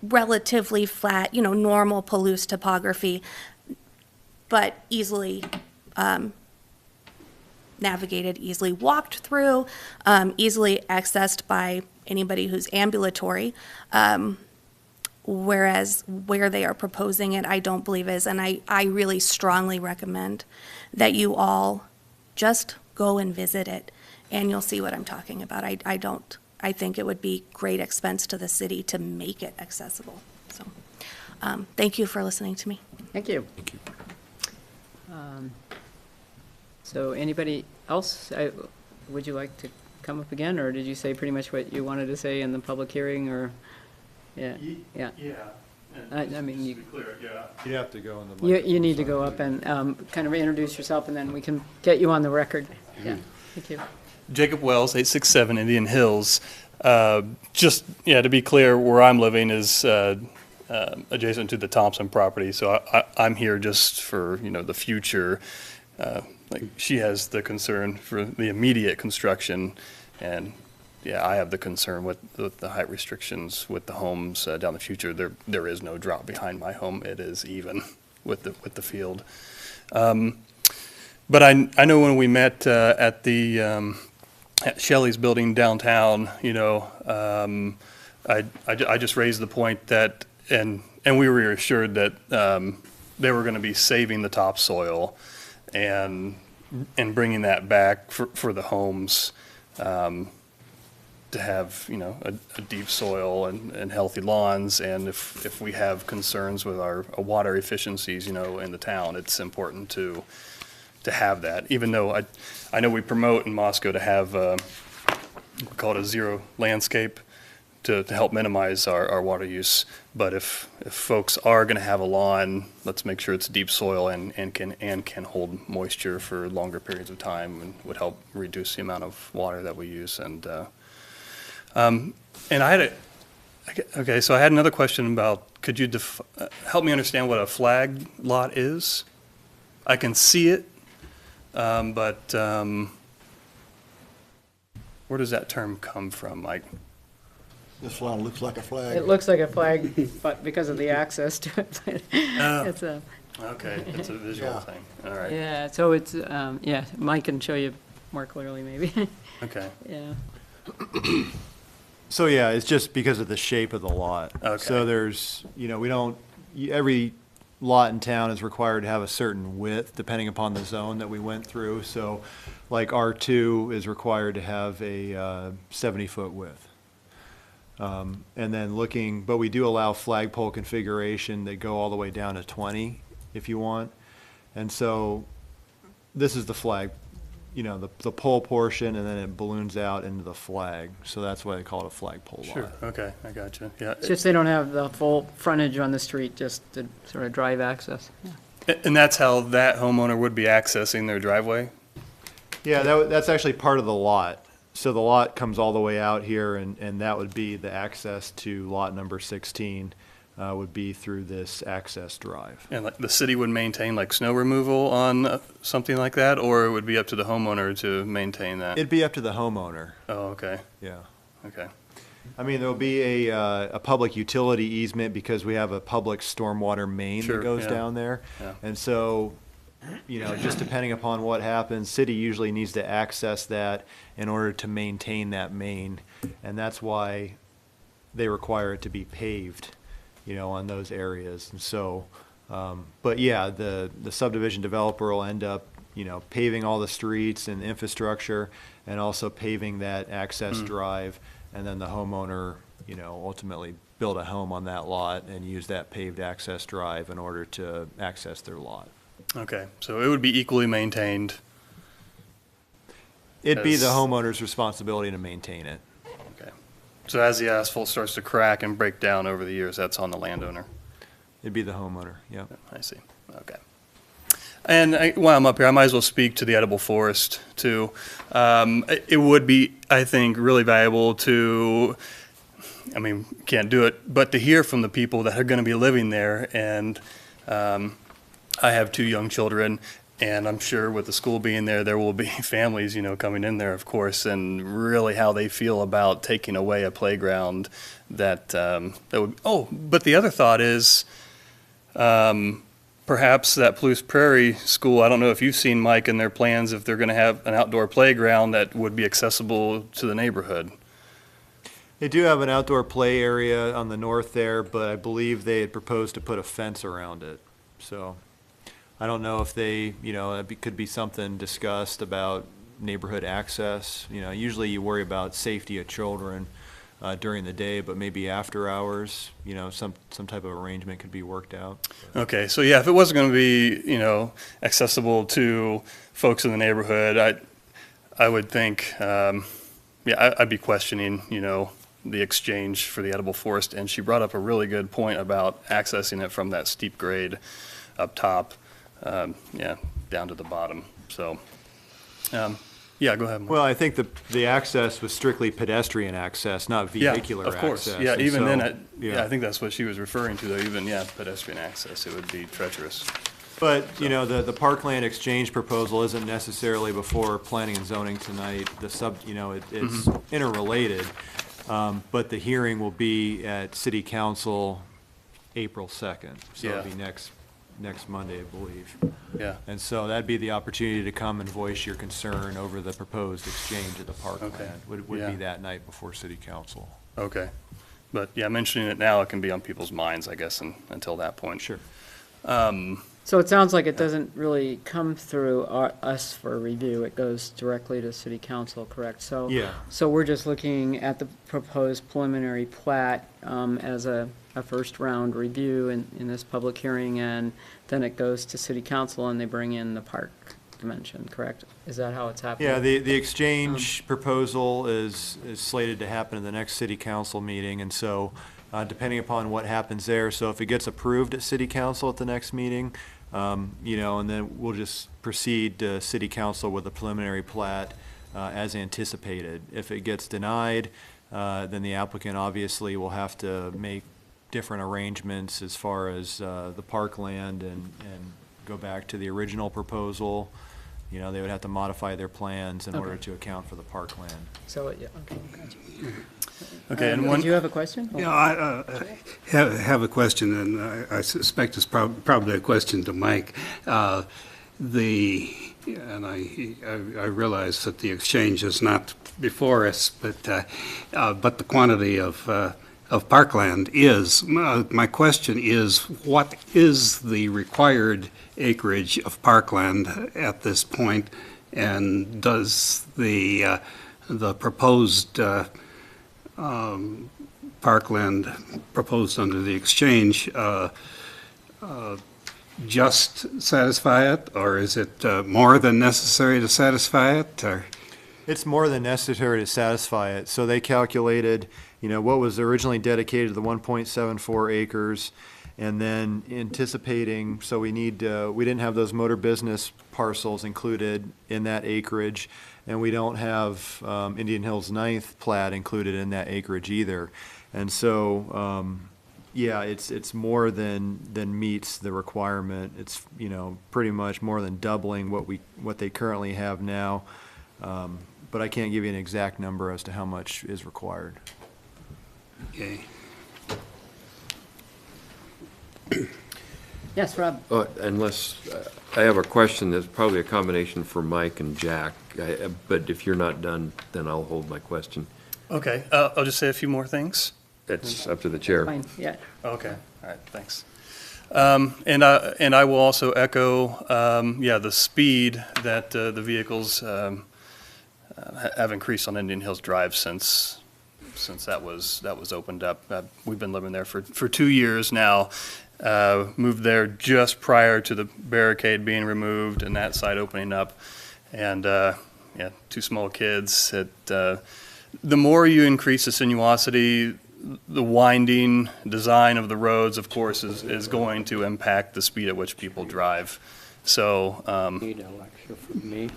relatively flat, normal Palouse topography, but easily navigated, easily walked through, easily accessed by anybody who's ambulatory. Whereas where they are proposing it, I don't believe is, and I really strongly recommend that you all just go and visit it, and you'll see what I'm talking about. I think it would be great expense to the city to make it accessible. So, thank you for listening to me. Thank you. Thank you. So anybody else, would you like to come up again, or did you say pretty much what you wanted to say in the public hearing, or? Yeah. Yeah. I mean, you, You have to go in the. you need to go up and kind of introduce yourself, and then we can get you on the record. Yeah, thank you. Jacob Wells, 867 Indian Hills. Just, to be clear, where I'm living is adjacent to the Thompson property, so I'm here just for, the future. Like, she has the concern for the immediate construction, and I have the concern with the height restrictions with the homes down the future. There is no drop behind my home. It is even with the field. But I know when we met at the at Shelley's building downtown, I just raised the point that, and we were assured that they were going to be saving the topsoil and bringing that back for the homes. To have, a deep soil and healthy lawns, and if we have concerns with our water efficiencies, in the town, it's important to have that. Even though I know we promote in Moscow to have, we call it a zero landscape to help minimize our water use. But if folks are going to have a lawn, let's make sure it's deep soil and can hold moisture for longer periods of time, and would help reduce the amount of water that we use. And I had so I had another question about, could you help me understand what a flag lot is? I can see it, but where does that term come from? This one looks like a flag. It looks like a flag, but because of the access to it, it's a. Okay, it's a visual thing. All right. Yeah, so it's, Mike can show you more clearly, maybe. Okay. Yeah. So, it's just because of the shape of the lot. Okay. So there's, every lot in town is required to have a certain width depending upon the zone that we went through. So like R2 is required to have a 70-foot width. And then looking, but we do allow flagpole configuration that go all the way down to 20 if you want. And so this is the flag, you know, the pole portion, and then it balloons out into the flag. So that's why they call it a flagpole lot. Sure, okay, I got you, yeah. It's just they don't have the full frontage on the street, just to sort of drive access. Yeah. And that's how that homeowner would be accessing their driveway? Yeah, that's actually part of the lot. So the lot comes all the way out here, and that would be the access to lot number 16, would be through this access drive. And like the city would maintain like snow removal on something like that, or it would be up to the homeowner to maintain that? It'd be up to the homeowner, Oh, okay, yeah. okay. I mean, there'll be a public utility easement because we have a public stormwater main Sure, that goes yeah. down there. Yeah. And so, you know, just depending upon what happens, city usually needs to access that in order to maintain that main. And that's why they require it to be paved, you know, on those areas. And so, but yeah, the subdivision developer will end up, you know, paving all the streets and infrastructure and also paving that access drive. And then the homeowner, you know, ultimately build a home on that lot and use that paved access drive in order to access their lot. Okay, so it would be equally maintained? It'd be the As- homeowner's responsibility to maintain it. Okay. So as the asphalt starts to crack and break down over the years, that's on the landowner? It'd be the homeowner, yeah. I see, okay. And while I'm up here, I might as well speak to the edible forest too. It would be, I think, really valuable to, I mean, can't do it, but to hear from the people that are going to be living there. And I have 2 young children, and I'm sure with the school being there, there will be families, you know, coming in there, of course, and really how they feel about taking away a playground that, that would, oh, but the other thought is, perhaps that Palouse Prairie School, I don't know if you've seen, Mike, in their plans, if they're going to have an outdoor playground that would be accessible to the neighborhood. They do have an outdoor play area on the north there, but I believe they had proposed to put a fence around it. So I don't know if they, you know, it could be something discussed about neighborhood access. You know, usually you worry about safety of children during the day, but maybe after hours, you know, some type of arrangement could be worked out. Okay, so yeah, if it wasn't going to be, you know, accessible to folks in the neighborhood, I would think, I'd be questioning, you know, the exchange for the edible forest. And she brought up a really good point about accessing it from that steep grade up top, down to the bottom. So, yeah, go ahead, Mike. Well, I think the access was strictly pedestrian access, not vehicular access. Of course, yeah, And even so, then, I think that's what she was referring to, though, even, pedestrian access, it would be treacherous. But, you know, the parkland exchange proposal isn't necessarily before planning and zoning tonight. You know, it's interrelated. But the hearing will be at city council April 2nd. So it'll be next Monday, I believe. Yeah. And so that'd be the opportunity to come and voice your concern over the proposed exchange of the parkland. Okay. Would Yeah. be that night before city council. Okay. But, yeah, mentioning it now, it can be on people's minds, I guess, until that point. Sure. So it sounds like it doesn't really come through us for review. It goes directly to city council, correct? So, Yeah. so we're just looking at the proposed preliminary plat as a first round review in this public hearing, and then it goes to city council and they bring in the park dimension, correct? Is that how it's happening? Yeah, the exchange proposal is slated to happen in the next city council meeting, and so depending upon what happens there, so if it gets approved at city council at the next meeting, you know, and then we'll just proceed to city council with a preliminary plat as anticipated. If it gets denied, then the applicant obviously will have to make different arrangements as far as the parkland and go back to the original proposal. You know, they would have to modify their plans in order to account for the parkland. So, yeah, okay, gotcha. Okay, and one. Did you have a question? Yeah, I have a question, and I suspect it's probably a question to Mike. And I realize that the exchange is not before us, but the quantity of parkland is. My question is, what is the required acreage of parkland at this point, and does the proposed parkland proposed under the exchange, just satisfy it, or is it more than necessary to satisfy it, or? It's more than necessary to satisfy it. So they calculated, what was originally dedicated to the 1.74 acres, and then anticipating, so we didn't have those motor business parcels included in that acreage, and we don't have Indian Hills 9th plat included in that acreage either. And so, yeah, it's more than meets the requirement. It's, pretty much more than doubling what they currently have now. But I can't give you an exact number as to how much is required. Okay. Yes, Rob? Unless, I have a question that's probably a combination for Mike and Jack, but if you're not done, then I'll hold my question. Okay, I'll just say a few more things. That's up to the chair. Fine, yeah. Okay, all right, thanks. And I will also echo, the speed that the vehicles have increased on Indian Hills Drive since that was opened up. We've been living there for 2 years now. Moved there just prior to the barricade being removed and that side opening up. And 2 small kids. The more you increase the sinuosity, the winding design of the roads, of course, is going to impact the speed at which people drive. So, Need a lecture from me.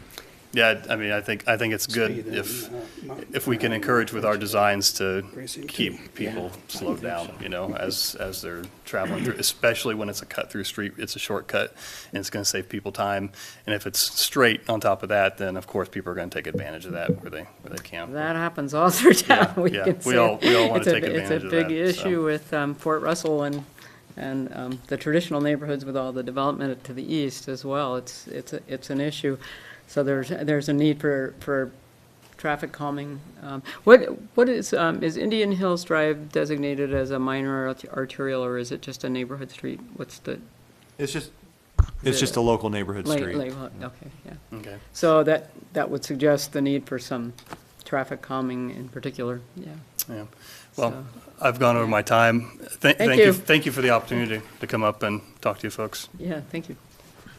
yeah, I mean, I think it's good if we can encourage with our designs to keep people slowed down, as they're traveling through, especially when it's a cut through street. It's a shortcut, and it's going to save people time. And if it's straight on top of that, then of course people are going to take advantage of that where they can. That happens all through town. Yeah, yeah. We all want to take advantage of that. It's a big issue with Fort Russell and the traditional neighborhoods with all the development to the east as well. It's an issue. So there's a need for traffic calming. What is Indian Hills Drive designated as a minor arterial, or is it just a neighborhood street? It's just a local neighborhood street. Okay, yeah. Okay. So that would suggest the need for some traffic calming in particular, yeah. Yeah. Well, So- I've gone over my time. Thank you. Thank you for the opportunity to come up and talk to you folks. Yeah, thank you.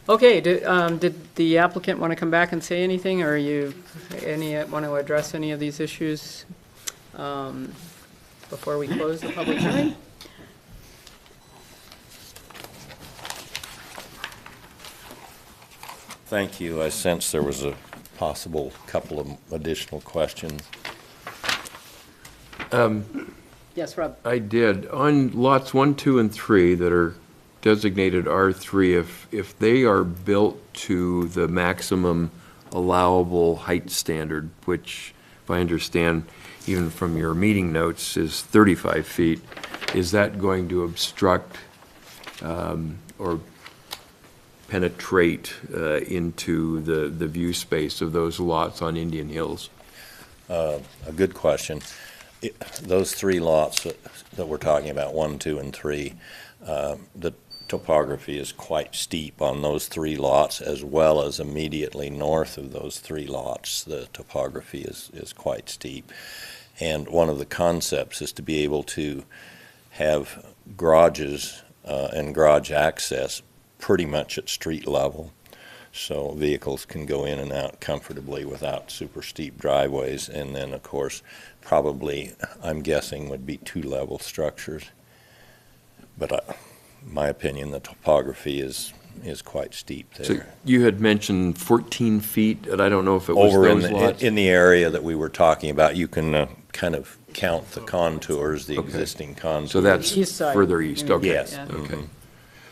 Okay, did the applicant want to come back and say anything, or want to address any of these issues before we close the public hearing? Thank you. I sense there was a possible couple of additional questions. Yes, Rob? I did. On lots 1, 2, and 3 that are designated R3, if they are built to the maximum allowable height standard, which, if I understand, even from your meeting notes, is 35 feet, is that going to obstruct or penetrate into the view space of those lots on Indian Hills? A good question. Those 3 lots that we're talking about, 1, 2, and 3, the topography is quite steep on those 3 lots, as well as immediately north of those 3 lots. The topography is quite steep. And one of the concepts is to be able to have garages and garage access pretty much at street level, so vehicles can go in and out comfortably without super steep driveways. And then, of course, probably, I'm guessing, would be 2-level structures. But my opinion, the topography is quite steep there. So you had mentioned 14 feet, and I don't know if it was Over those lots? in the area that we were talking about, you can kind of count the contours, the Okay. existing contours. So that's East side. further east, okay. Yes. Yeah. Okay.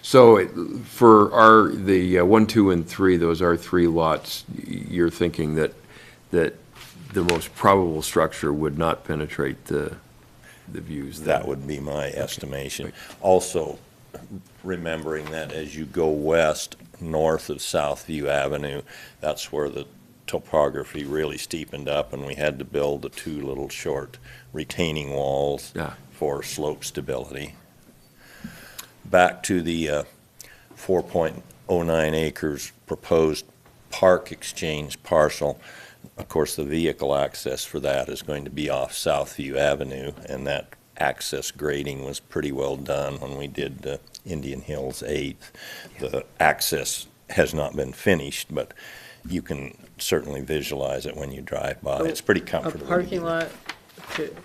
So for the 1, 2, and 3, those are 3 lots, you're thinking that the most probable structure would not penetrate the views there? That would be my estimation. Also, remembering that as you go west, north of Southview Avenue, that's where the topography really steepened up, and we had to build the 2 little short retaining walls Yeah. for slope stability. Back to the 4.09 acres proposed park exchange parcel. Of course, the vehicle access for that is going to be off Southview Avenue, and that access grading was pretty well done when we did Indian Hills 8th. The access has not been finished, but you can certainly visualize it when you drive by. It's pretty A comfortable. parking lot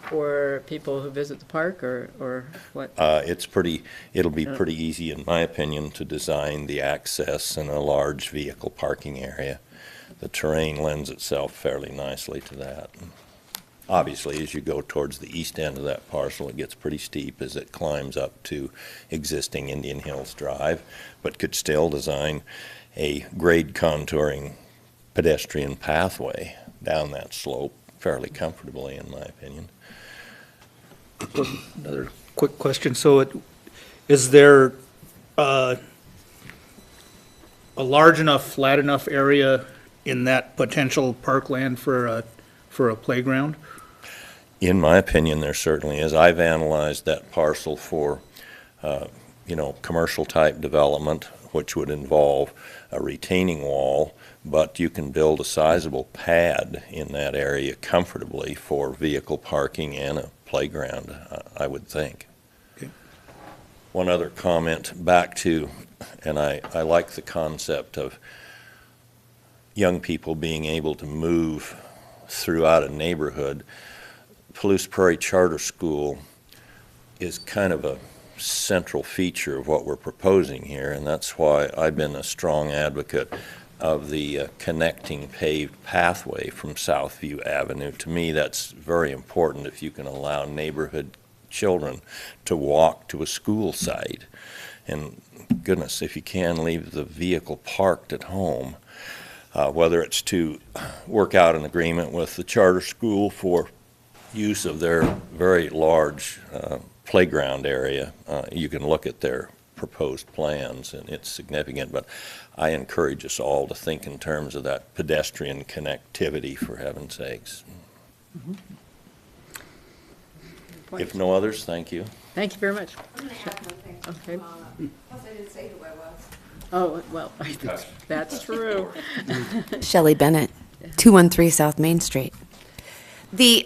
for people who visit the park, or what? It'll be pretty easy, in my opinion, to design the access in a large vehicle parking area. The terrain lends itself fairly nicely to that. Obviously, as you go towards the east end of that parcel, it gets pretty steep as it climbs up to existing Indian Hills Drive, but could still design a grade contouring pedestrian pathway down that slope fairly comfortably, in my opinion. Another quick question. So is there a large enough, flat enough area in that potential parkland for a playground? In my opinion, there certainly is. I've analyzed that parcel for, commercial type development, which would involve a retaining wall, but you can build a sizable pad in that area comfortably for vehicle parking and a playground, I would think. Okay. One other comment back to, and I like the concept of young people being able to move throughout a neighborhood. Palouse Prairie Charter School is kind of a central feature of what we're proposing here, and that's why I've been a strong advocate of the connecting paved pathway from Southview Avenue. To me, that's very important if you can allow neighborhood children to walk to a school site. And goodness, if you can leave the vehicle parked at home, whether it's to work out an agreement with the charter school for use of their very large playground area. You can look at their proposed plans, and it's significant, but I encourage us all to think in terms of that pedestrian connectivity, for heaven's sakes. If no others, thank you. Thank you very much. Okay. Plus, I didn't say who I was. Oh, well, I think that's true. Shelley Bennett, 213 South Main Street. The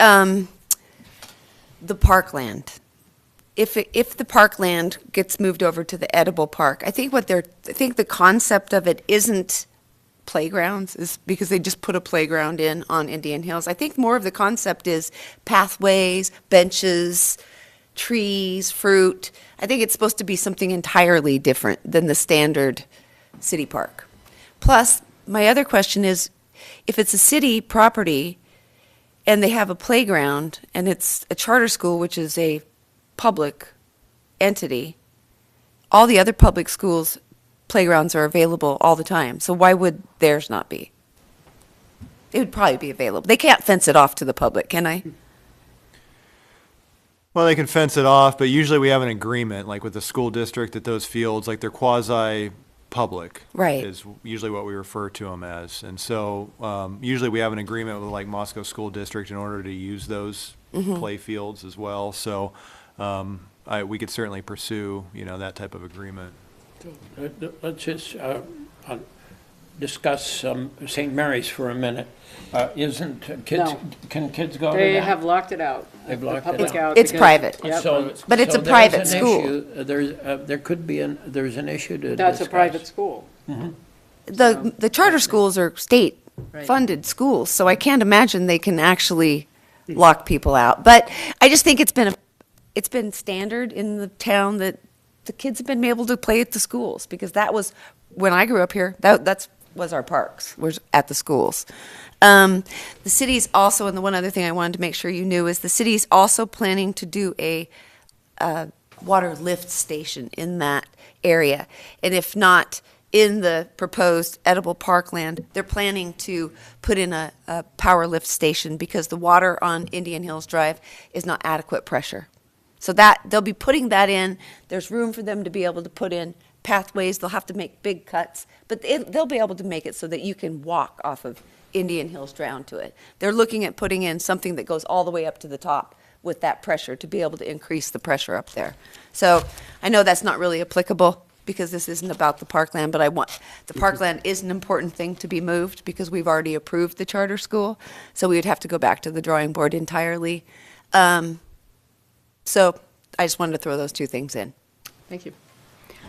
parkland. If the parkland gets moved over to the edible park, I think the concept of it isn't playgrounds, is because they just put a playground in on Indian Hills. I think more of the concept is pathways, benches, trees, fruit. I think it's supposed to be something entirely different than the standard city park. Plus, my other question is, if it's a city property and they have a playground and it's a charter school, which is a public entity, all the other public schools' playgrounds are available all the time. So why would theirs not be? It would probably be available. They can't fence it off to the public, can I? Well, they can fence it off, but usually we have an agreement, like with the school district, that those fields, like they're quasi-public. Right. Is usually what we refer to them as. And so usually we have an agreement with like Moscow School District in order to use those play fields as well. So we could certainly pursue, that type of agreement. Let's just discuss St. Mary's for a minute. Isn't kids, No. can kids go to They that? have locked it out. They've The locked it public out. It's because- private. Yep. But it's a there's private an school. issue, there could be there's an issue to That's a discuss. private school. The charter schools are Right. state-funded schools, so I can't imagine they can actually lock people out. But I just think it's been standard in the town that the kids have been able to play at the schools, because that was, when I grew up here, that was our parks, was at the schools. The city's also, and the one other thing I wanted to make sure you knew is the city's also planning to do a water lift station in that area. And if not in the proposed edible parkland, they're planning to put in a power lift station because the water on Indian Hills Drive is not adequate pressure. So they'll be putting that in. There's room for them to be able to put in pathways. They'll have to make big cuts, but they'll be able to make it so that you can walk off of Indian Hills down to it. They're looking at putting in something that goes all the way up to the top with that pressure to be able to increase the pressure up there. So I know that's not really applicable because this isn't about the parkland, but the parkland is an important thing to be moved because we've already approved the charter school. So we would have to go back to the drawing board entirely. So I just wanted to throw those two things in. Thank you.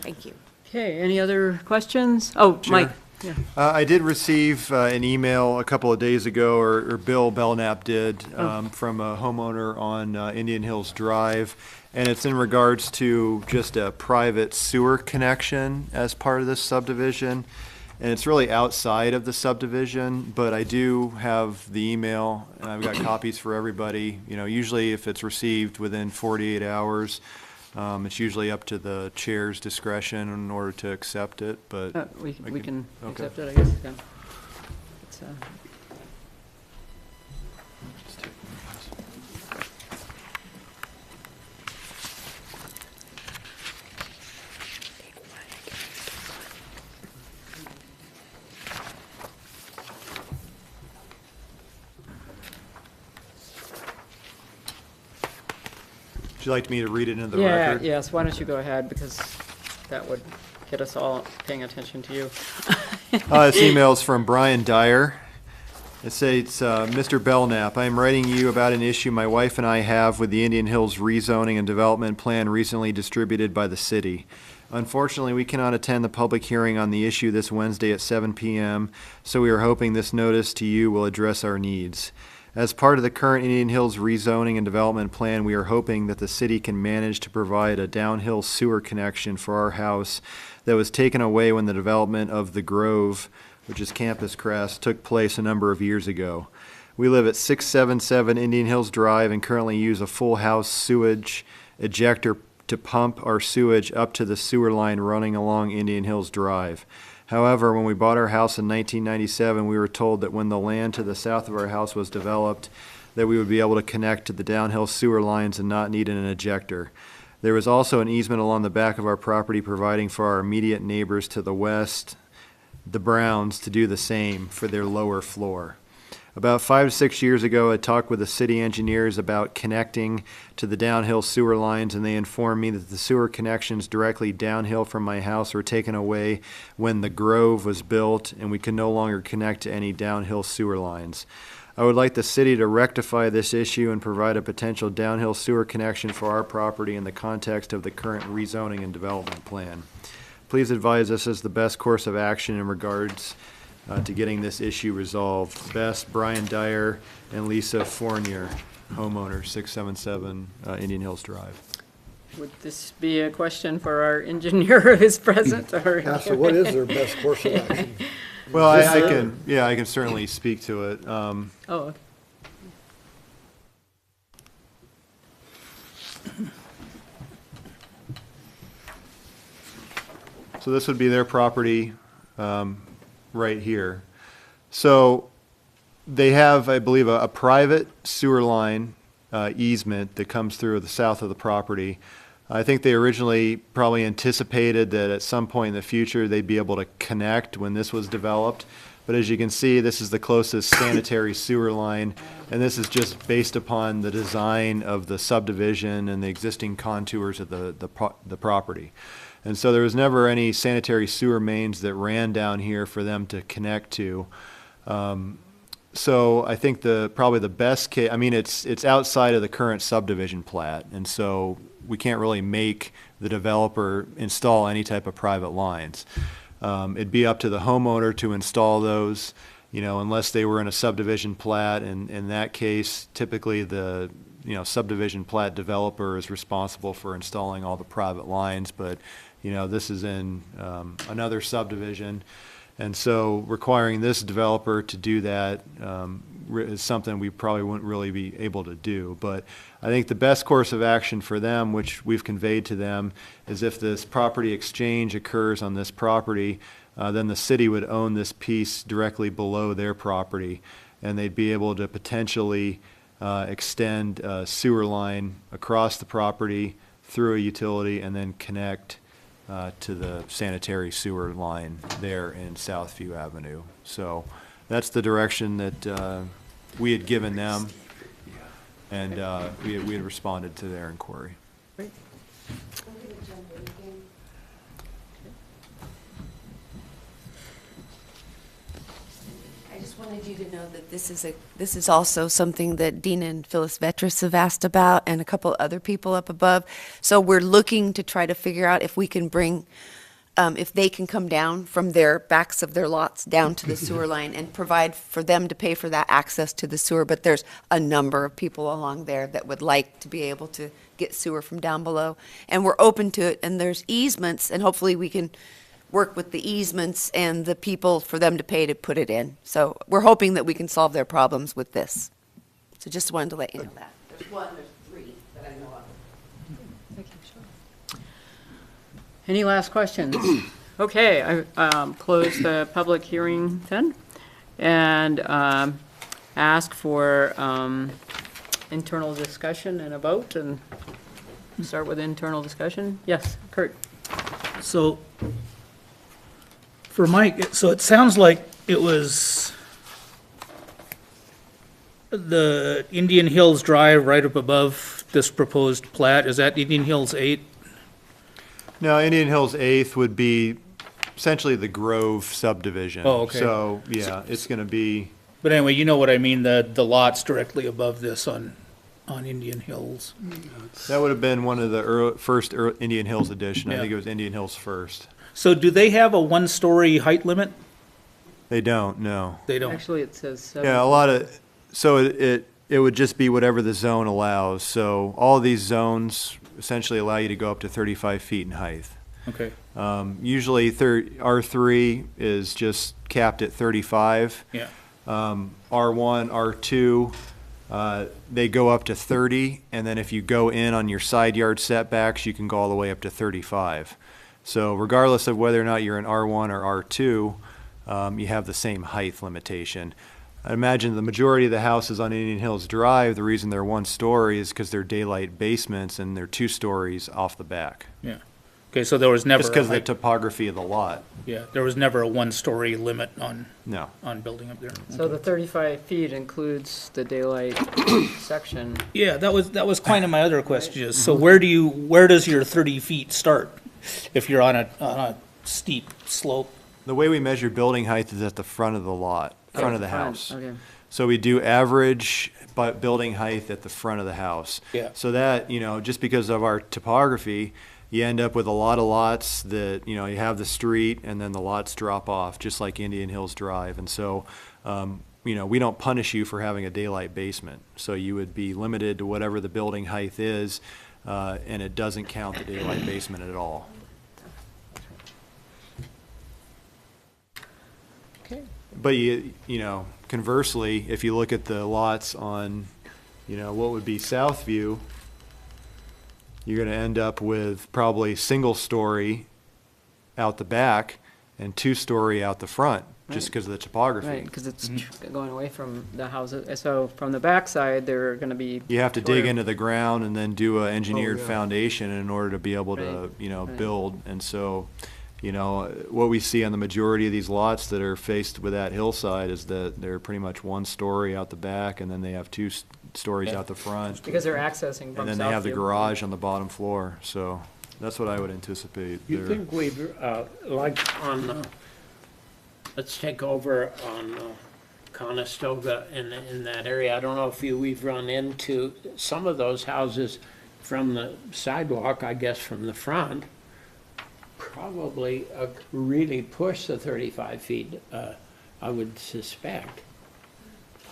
Thank you. Okay, any other questions? Oh, Mike. Yeah. I did receive an email a couple of days ago, or Bill Belknap did, from a homeowner on Indian Hills Drive, and it's in regards to just a private sewer connection as part of this subdivision. And it's really outside of the subdivision, but I do have the email, and I've got copies for everybody. You know, usually if it's received within 48 hours, it's usually up to the chair's discretion in order to accept it, but. We can okay. accept it, I guess, yeah. It's, Would you like me to read it into the Yeah, record? yes, why don't you go ahead, because that would get us all paying attention to you. This email is from Brian Dyer. It says, Mr. Belknap, I am writing you about an issue my wife and I have with the Indian Hills rezoning and development plan recently distributed by the city. Unfortunately, we cannot attend the public hearing on the issue this Wednesday at 7 p.m., so we are hoping this notice to you will address our needs. As part of the current Indian Hills rezoning and development plan, we are hoping that the city can manage to provide a downhill sewer connection for our house that was taken away when the development of the Grove, which is Campus Crest, took place a number of years ago. We live at 677 Indian Hills Drive and currently use a full house sewage ejector to pump our sewage up to the sewer line running along Indian Hills Drive. However, when we bought our house in 1997, we were told that when the land to the south of our house was developed, that we would be able to connect to the downhill sewer lines and not need an ejector. There was also an easement along the back of our property providing for our immediate neighbors to the west, the Browns, to do the same for their lower floor. About 5 to 6 years ago, I talked with the city engineers about connecting to the downhill sewer lines, and they informed me that the sewer connections directly downhill from my house were taken away when the Grove was built, and we could no longer connect to any downhill sewer lines. I would like the city to rectify this issue and provide a potential downhill sewer connection for our property in the context of the current rezoning and development plan. Please advise us as the best course of action in regards to getting this issue resolved. Best, Brian Dyer and Lisa Fournier, homeowner, 677 Indian Hills Drive. Would this be a question for our engineer who's present, or? Yeah, so what is their best course of action? Well, I can certainly speak to it. Oh, okay. So this would be their property right here. So they have, I believe, a private sewer line easement that comes through the south of the property. I think they originally probably anticipated that at some point in the future they'd be able to connect when this was developed. But as you can see, this is the closest sanitary sewer line, and this is just based upon the design of the subdivision and the existing contours of the property. And so there was never any sanitary sewer mains that ran down here for them to connect to. So I think probably the best case, I mean, it's outside of the current subdivision plat, and so we can't really make the developer install any type of private lines. It'd be up to the homeowner to install those, unless they were in a subdivision plat, and in that case, typically the subdivision plat developer is responsible for installing all the private lines, but this is in another subdivision, and so requiring this developer to do that is something we probably wouldn't really be able to do. But I think the best course of action for them, which we've conveyed to them, is if this property exchange occurs on this property, then the city would own this piece directly below their property, and they'd be able to potentially extend a sewer line across the property through a utility and then connect to the sanitary sewer line there in Southview Avenue. So that's the direction that we had given them, and we had responded to their inquiry. Great. I just Wanted you to know that this is also something that Dina and Phyllis Vetris have asked about, and a couple other people up above. So we're looking to try to figure out if we can bring, if they can come down from their backs of their lots down to the sewer line and provide for them to pay for that access to the sewer. But there's a number of people along there that would like to be able to get sewer from down below, and we're open to it. And there's easements, and hopefully we can work with the easements and the people for them to pay to put it in. So we're hoping that we can solve their problems with this. So just wanted to let you know that. There's one, there's three that I know of. Any last questions? Okay, I close the public hearing then, and ask for internal discussion and a vote, and start with internal discussion. Yes, Kurt? So, for Mike, so it sounds like it was the Indian Hills Drive right up above this proposed plat. Is that Indian Hills 8? No, Indian Hills 8th would be essentially the Grove subdivision. Oh, okay. So, yeah, it's going to be, But anyway, you know what I mean, the lots directly above this on Indian Hills. that would have been one of the first Indian Hills edition. I Yeah. think it was Indian Hills first. So do they have a one-story height limit? They don't, no. They don't. Actually, it says 7. Yeah, a lot of, so it would just be whatever the zone allows. So all of these zones essentially allow you to go up to 35 feet in height. Okay. Usually R3 is just capped at 35. Yeah. R1, R2, they go up to 30, and then if you go in on your side yard setbacks, you can go all the way up to 35. So regardless of whether or not you're in R1 or R2, you have the same height limitation. I imagine the majority of the houses on Indian Hills Drive, the reason they're one story is because they're daylight basements and they're 2 stories off the back. Yeah. Okay, so there was never, Just because of the topography of the lot. yeah, there was never a one-story limit on No. building up there. So the 35 feet includes the daylight section. Yeah, that was kind of my other question is, so where does your 30 feet start if you're on a steep slope? The way we measure building height is at the front of the lot, front of the Front, house. Okay. So we do average building height at the front of the house. Yeah. So that, just because of our topography, you end up with a lot of lots that, you have the street and then the lots drop off, just like Indian Hills Drive. And so, we don't punish you for having a daylight basement. So you would be limited to whatever the building height is, and it doesn't count the daylight basement at all. Okay. But conversely, if you look at the lots on, what would be Southview, you're going to end up with probably single story out the back and 2-story out the front, just Right. because of the topography. Right, because it's going away from the houses. So from the backside, they're going to be. You have to dig shorter. into the ground and then do an engineered yeah. foundation in order to be able to, Right. build. And so, what we see on the majority of these lots that are faced with that hillside is that they're pretty much 1 story out the back, and then they have 2 stories out the front. Because they're accessing from And then they have the Southview. garage on the bottom floor. So that's what I would anticipate. You there. think we've, like on, let's take over on Conestoga in that area, I don't know if we've run into some of those houses from the sidewalk, I guess from the front, probably really push the 35 feet, I would suspect.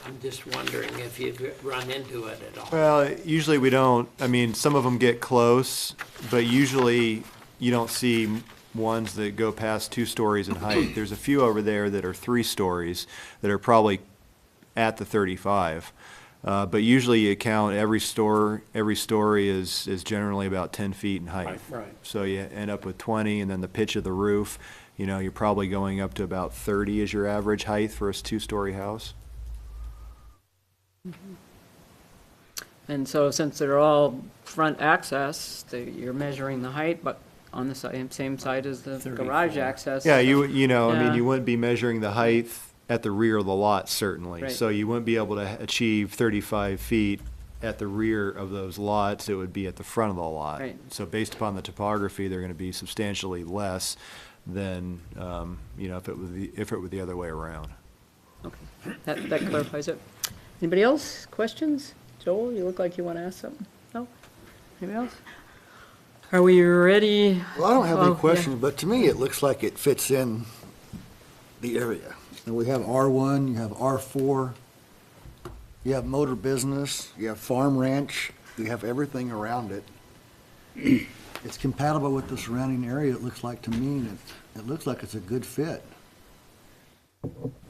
I'm just wondering if you've run into it at all. Well, usually we don't. I mean, some of them get close, but usually you don't see ones that go past 2 stories in height. There's a few over there that are 3 stories that are probably at the 35. But usually you count every story is generally about 10 feet in height. Right. So you end up with 20, and then the pitch of the roof, you're probably going up to about 30 as your average height for a 2-story house. And so since they're all front access, you're measuring the height, but on the same side as the garage access. Yeah, I Yeah. mean, you wouldn't be measuring the height at the rear of the lot, certainly. Right. So you wouldn't be able to achieve 35 feet at the rear of those lots. It would be at the front of the lot. Right. So based upon the topography, they're going to be substantially less than, if it were the other way around. Okay, that clarifies it. Anybody else? Questions? Joel, you look like you want to ask something? No? Anybody else? Are we ready? Well, I don't have Oh, any yeah. questions, but to me, it looks like it fits in the area. And we have R1, you have R4, you have motor business, you have farm ranch, you have everything around it. It's compatible with the surrounding area, it looks like to me, and it looks like it's a good fit.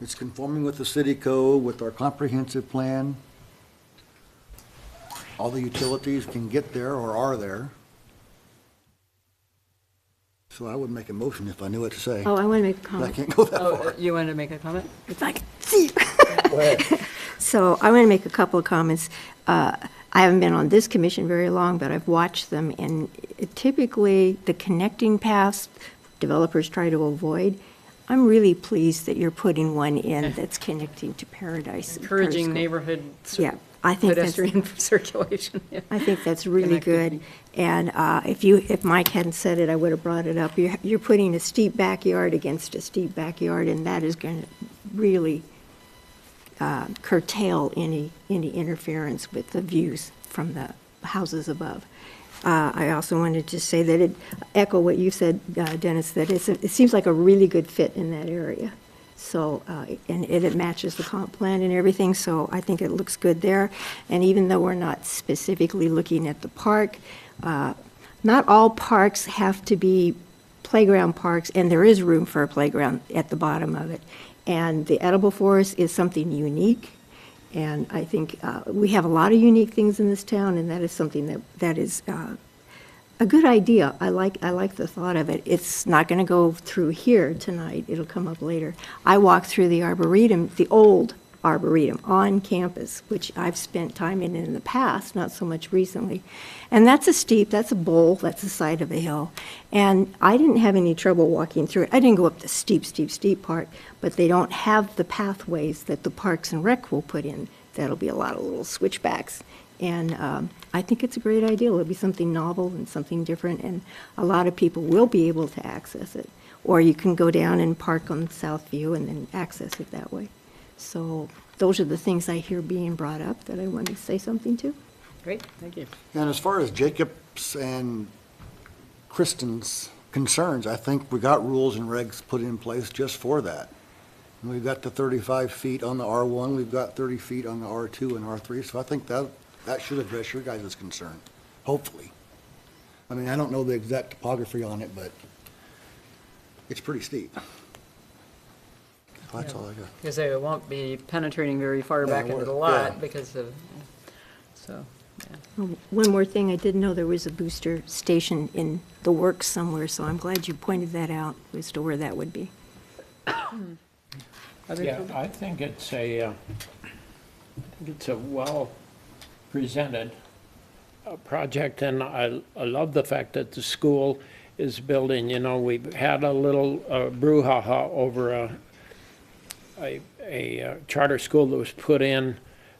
It's conforming with the city code, with our comprehensive plan. All the utilities can get there or are there. So I would make a motion if I knew what to say. Oh, I want to make a But I comment. can't go that Oh, far. you wanted to make a comment? If I could see. So I want to make a couple of comments. I haven't been on this commission very long, but I've watched them, and typically the connecting paths developers try to avoid. I'm really pleased that you're putting one in that's connecting to Paradise. Encouraging School. neighborhood Yeah, I think that's, pedestrian circulation. Yeah. I think that's really good. And if Mike hadn't said it, I would have brought it up. You're putting a steep backyard against a steep backyard, and that is going to really curtail any interference with the views from the houses above. I also wanted to say that echo what you said, Dennis, that it seems like a really good fit in that area. So, and it matches the comp plan and everything, so I think it looks good there. And even though we're not specifically looking at the park, not all parks have to be playground parks, and there is room for a playground at the bottom of it. And the edible forest is something unique, and I think we have a lot of unique things in this town, and that is something that is a good idea. I like the thought of it. It's not going to go through here tonight. It'll come up later. I walked through the Arboretum, the old Arboretum on campus, which I've spent time in the past, not so much recently. And that's a bowl, that's the side of a hill. And I didn't have any trouble walking through it. I didn't go up the steep part, but they don't have the pathways that the Parks and Rec will put in. That'll be a lot of little switchbacks. And I think it's a great idea. It'll be something novel and something different, and a lot of people will be able to access it. Or you can go down and park on Southview and then access it that way. So those are the things I hear being brought up that I wanted to say something to. Great, thank you. And as far as Jacob's and Kristen's concerns, I think we got rules and regs put in place just for that. And we've got the 35 feet on the R1, we've got 30 feet on the R2 and R3, so I think that should address your guys' concern, hopefully. I mean, I don't know the exact topography on it, but it's pretty steep. That's all I got. Because it won't be penetrating very far Yeah, back into the yeah. lot because of, so, yeah. Oh, one more thing, I didn't know there was a booster station in the works somewhere, so I'm glad you pointed that out as to where that would be. Yeah, I think it's a well presented project, and I love the fact that the school is building. You know, we've had a little brouhaha over a charter school that was put in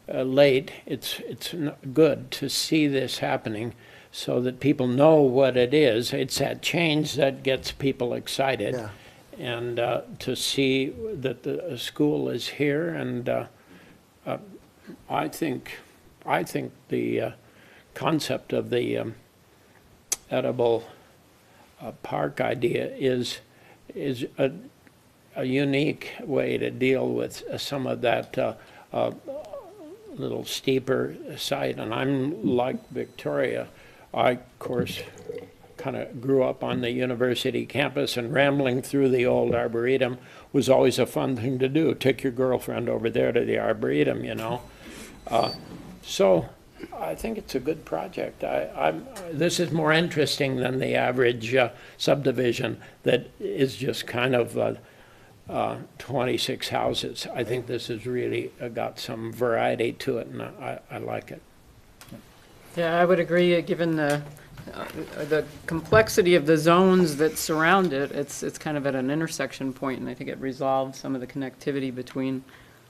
late. It's good to see this happening so that people know what it is. It's that change that gets people excited. Yeah. And to see that the school is here, and I think the concept of the edible park idea is a unique way to deal with some of that little steeper side. And I'm like Victoria. I, of course, kind of grew up on the university campus, and rambling through the old Arboretum was always a fun thing to do. Take your girlfriend over there to the Arboretum, you know. So I think it's a good project. This is more interesting than the average subdivision that is just kind of 26 houses. I think this has really got some variety to it, and I like it. Yeah, I would agree, given the complexity of the zones that surround it. It's kind of at an intersection point, and I think it resolves some of the connectivity between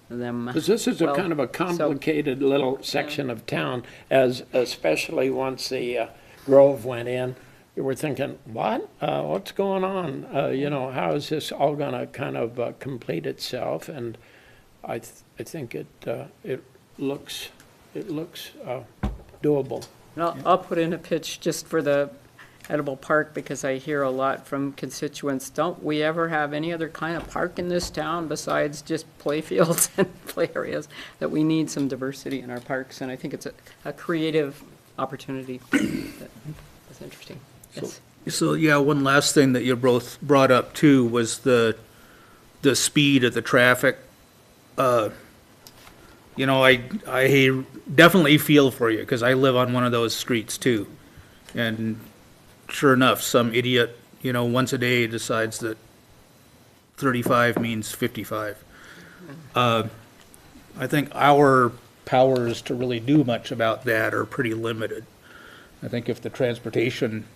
them. Because this is a well. kind of a complicated little section of town, especially once the Grove went in. You were thinking, what? What's going on? You know, how is this all going to kind of complete itself? And I think it looks doable. And I'll put in a pitch just for the edible park, because I hear a lot from constituents, don't we ever have any other kind of park in this town besides just play fields and play areas? That we need some diversity in our parks, and I think it's a creative opportunity. That's interesting. Yes. So, yeah, one last thing that you both brought up too was the speed of the traffic. You know, I definitely feel for you, because I live on one of those streets too. And sure enough, some idiot, you know, once a day decides that 35 means 55. I think our powers to really do much about that are pretty limited. I think if the transportation,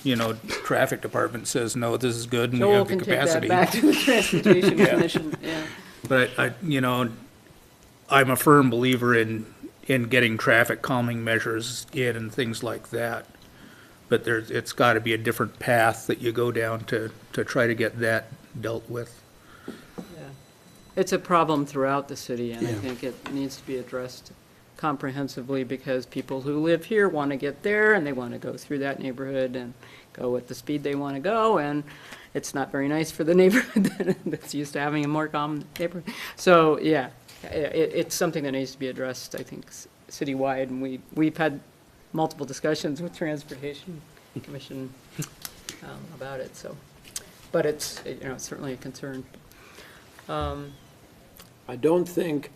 you know, traffic department says, no, this is good and we Joel have the can take that capacity. back to the Transportation Commission, yeah. But you know, I'm a firm believer in getting traffic calming measures in and things like that. But it's got to be a different path that you go down to try to get that dealt with. Yeah. It's a problem throughout the city, and I think it needs to be addressed comprehensively, because people who live here want to get there, and they want to go through that neighborhood and go at the speed they want to go, and it's not very nice for the neighborhood that's used to having a more calm neighborhood. So, yeah, it's something that needs to be addressed, I think, citywide, and we've had multiple discussions with Transportation Commission about it, so. But it's, you know, it's certainly a concern. I don't think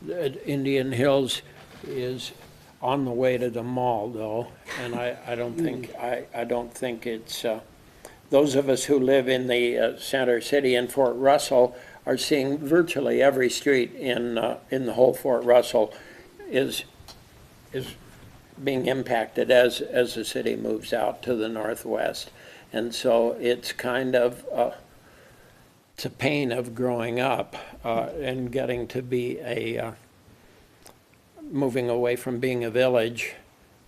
that Indian Hills is on the way to the mall, though, and I don't think it's, those of us who live in the center city in Fort Russell are seeing virtually every street in the whole Fort Russell is being impacted as the city moves out to the northwest. And so it's kind of, it's a pain of growing up and getting to be moving away from being a village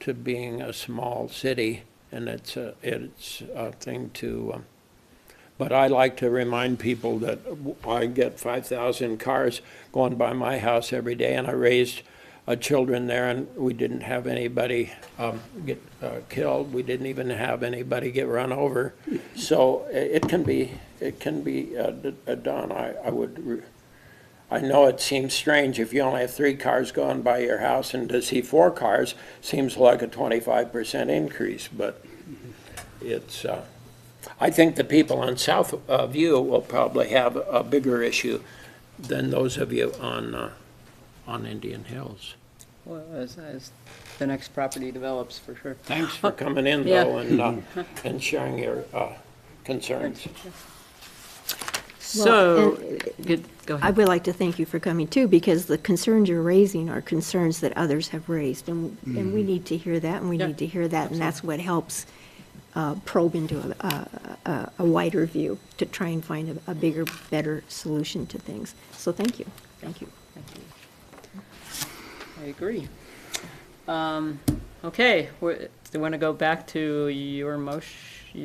to being a small city. And it's a thing to, but I like to remind people that I get 5,000 cars going by my house every day, and I raised children there, and we didn't have anybody get killed. We didn't even have anybody get run over. So it can be done. I know it seems strange if you only have 3 cars going by your house, and to see 4 cars seems like a 25% increase, but it's, I think the people on South View will probably have a bigger issue than those of you on Indian Hills. Well, as the next property develops, for sure. Thanks for coming in, Yeah. though, and sharing your concerns. So, and go I ahead. would like to thank you for coming too, because the concerns you're raising are concerns that others have raised, and we need to hear that, and we Yeah, need to hear that, and that's what helps probe into a wider view to try and find a bigger, better solution to things. So thank you, thank you. I agree. Okay, do you want to go back to your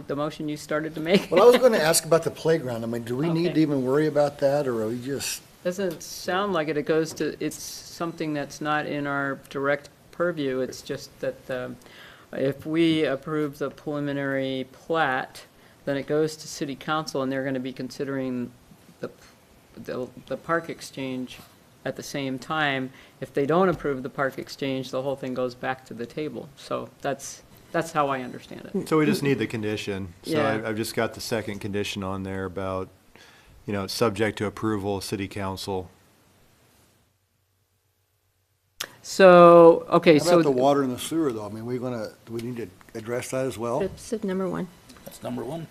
the motion you started to make? Well, I was going to ask about the playground. I mean, do we need Okay. to even worry about that, or are we just, Doesn't sound like it. It goes to, it's something that's not in our direct purview. It's just that if we approve the preliminary plat, then it goes to city council, and they're going to be considering the park exchange at the same time. If they don't approve the park exchange, the whole thing goes back to the table. So that's how I understand it. So we just need the condition. So Yeah. I've just got the second condition on there about, you know, subject to approval of city council. So, okay, how about the so water and the sewer, though? I mean, do we need to address that as well? That's it, number 1. That's number 1.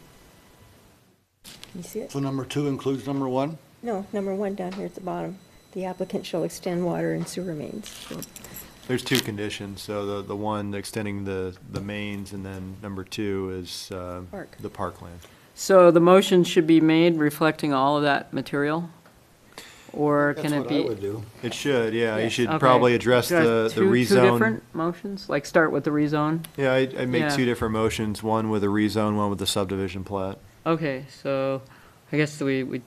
You see it? So number 2 includes number 1? No, number 1 down here at the bottom. The applicant shall extend water and sewer mains. So There's 2 conditions. So the one extending the mains, and then number 2 is Park. the parkland. So the motion should be made reflecting all of that material? Or can it That's what I be? would do. It should, yeah. You should Okay. probably address the Two rezone. different motions? Like start with the rezone? Yeah, I make Yeah. 2 different motions, one with a rezone, one with the subdivision plat. Okay, so I guess we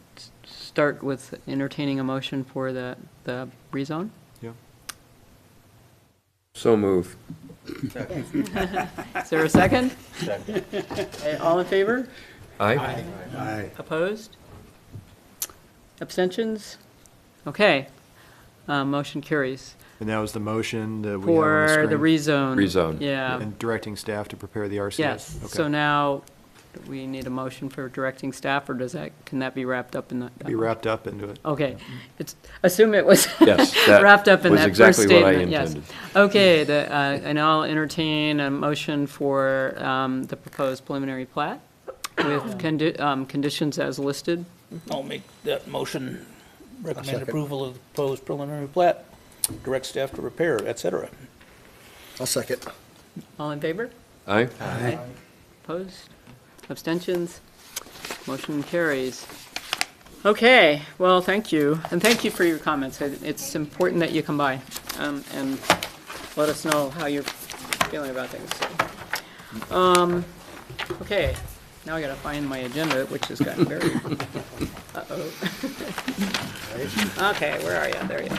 start with entertaining a motion for the rezone. Yeah. So move. Is there a second? All in favor? Aye. Opposed? Abstentions? Okay. Motion carries. And that was the motion that we have on the For the screen? rezone. Rezone. Yeah. And directing staff to prepare the RCS? Yes. Okay. So now, we need a motion for directing staff, or can that be wrapped up in that? Be wrapped up into it. Okay. Assume it was Yes, that wrapped up in was that exactly first what I statement, yes. intended. Okay, and I'll entertain a motion for the proposed preliminary plat with conditions as listed. I'll make that motion, recommend second. approval of the proposed preliminary plat, direct staff to repair, et cetera. I'll second. All in favor? Aye. Opposed? Abstentions? Motion carries. Okay, well, thank you, and thank you for your comments. It's important that you come by and let us know how you're feeling about things. Okay, now I gotta find my agenda, which has gotten very, uh-oh. Okay, where are you? There you are.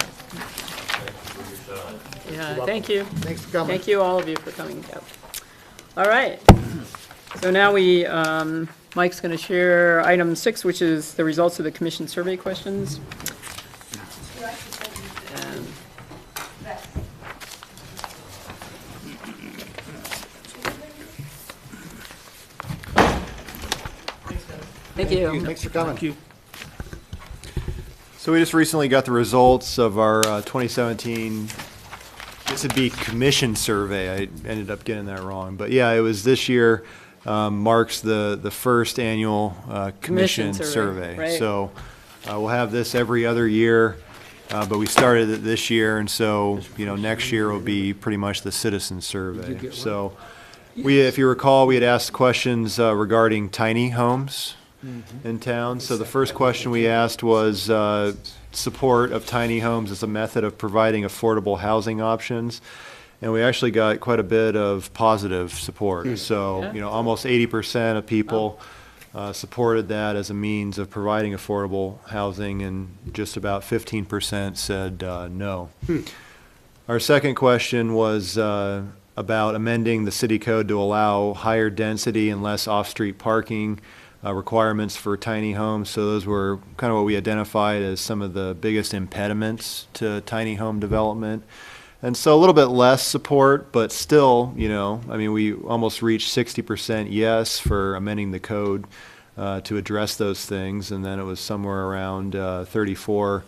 Yeah, thank you. Thanks for coming. Thank you, all of you, for coming. Yep. All right. So now Mike's going to share item 6, which is the results of the commission survey questions. And- Thank you. Thanks for coming. Thank you. So we just recently got the results of our 2017, this would be commission survey. I ended up getting that wrong. But yeah, it was this year, marks the first annual commission survey. right. So we'll have this every other year, but we started it this year, and so, next year will be pretty much the citizen survey. So if you recall, we had asked questions regarding tiny homes in town. So the first question we asked was support of tiny homes as a method of providing affordable housing options. And we actually got quite a bit of positive support. So, almost 80% of people supported that as a means of providing affordable housing, and just about 15% said no. Our second question was about amending the city code to allow higher density and less off-street parking requirements for tiny homes. So those were kind of what we identified as some of the biggest impediments to tiny home development. And so a little bit less support, but still, we almost reached 60% yes for amending the code to address those things. And then it was somewhere around 34%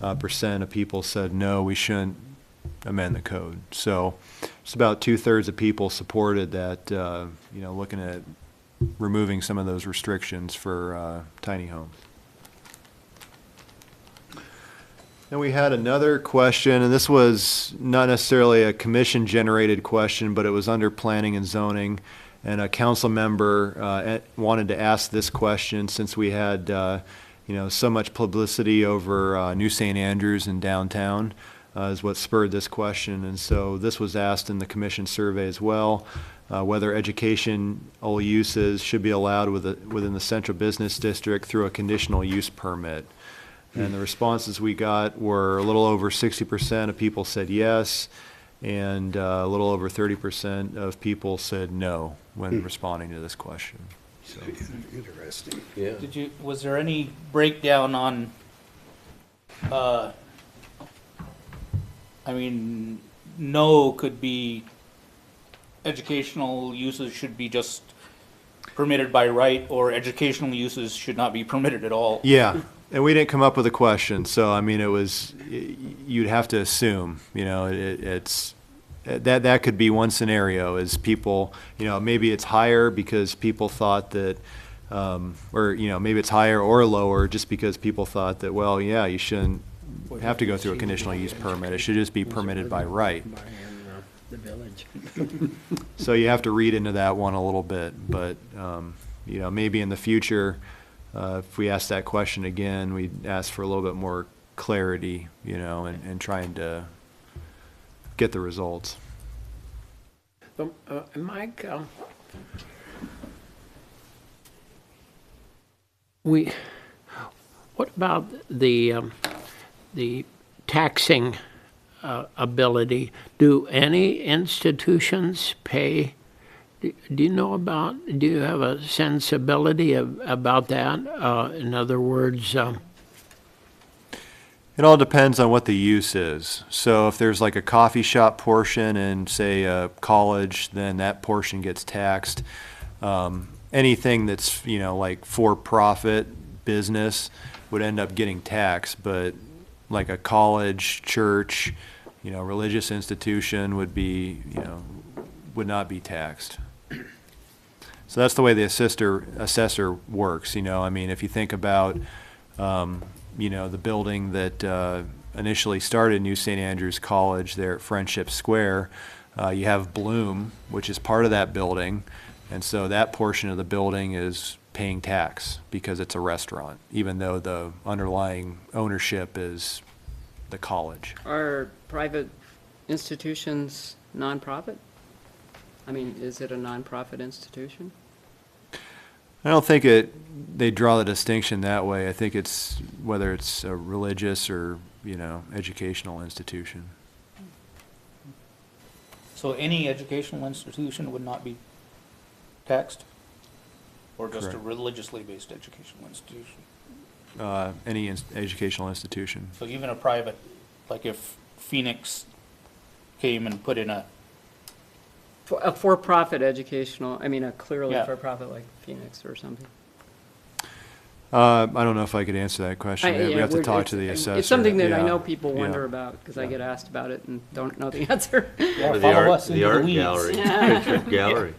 of people said, no, we shouldn't amend the code. So it's about 2/3 of people supported that, looking at removing some of those restrictions for tiny homes. Then we had another question, and this was not necessarily a commission-generated question, but it was under planning and zoning. And a council member wanted to ask this question since we had, so much publicity over New St. Andrews in downtown is what spurred this question. And so this was asked in the commission survey as well. Whether educational uses should be allowed within the central business district through a conditional use permit. And the responses we got were a little over 60% of people said yes, and a little over 30% of people said no when responding to this question. So. Interesting. Yeah. Was there any breakdown on, no could be educational uses should be just permitted by right, or educational uses should not be permitted at all? Yeah, and we didn't come up with a question, so it was, you'd have to assume, it's, that could be one scenario, is people, maybe it's higher because people thought that, or, maybe it's higher or lower just because people thought that, well, yeah, you shouldn't have to go through a conditional use permit, it should just be permitted by right. The village. So you have to read into that one a little bit, but, maybe in the future, if we ask that question again, we'd ask for a little bit more clarity, and trying to get the results. We, What about the taxing ability? Do any institutions pay? Do you know about, do you have a sensibility about that? In other words, It all depends on what the use is. So if there's like a coffee shop portion in, say, a college, then that portion gets taxed. Anything that's, like for-profit business would end up getting taxed, but like a college, church, religious institution would be, would not be taxed. So that's the way the assessor works, I mean, if you think about, the building that initially started New St. Andrews College there at Friendship Square, you have Bloom, which is part of that building, and so that portion of the building is paying tax because it's a restaurant, even though the underlying ownership is the college. Are private institutions nonprofit? I mean, is it a nonprofit institution? I don't think they draw the distinction that way. I think it's whether it's a religious or, educational institution. So any educational institution would not be taxed? Or just a Correct. religiously based educational institution? Any educational institution. So even a private, like if Phoenix came and put in a A for-profit educational, I mean, a clearly Yeah. for-profit like Phoenix or something. I don't know if I could answer that question. We have to talk to the assessor. It's something that I Yeah. know people Yeah. wonder about, because I get asked about it and don't know the answer. Yeah, follow us into the weeds. Picture gallery.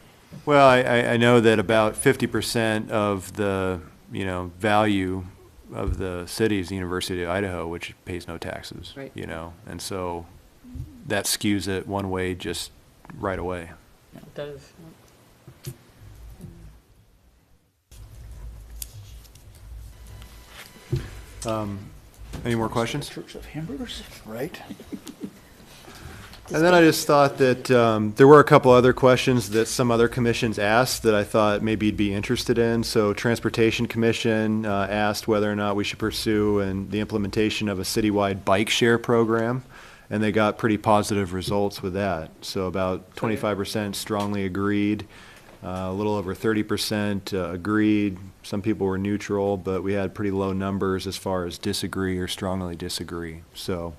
Well, I know that about 50% of the, value of the city is the University of Idaho, which pays no taxes. Right. And so that skews it one way just right away. It does. Any more questions? Church of Hamburgers? Right? And then I just thought that there were a couple other questions that some other commissions asked that I thought maybe you'd be interested in. So Transportation Commission asked whether or not we should pursue the implementation of a citywide bike share program, and they got pretty positive results with that. So about 25% strongly agreed, a little over 30% agreed. Some people were neutral, but we had pretty low numbers as far as disagree or strongly disagree. So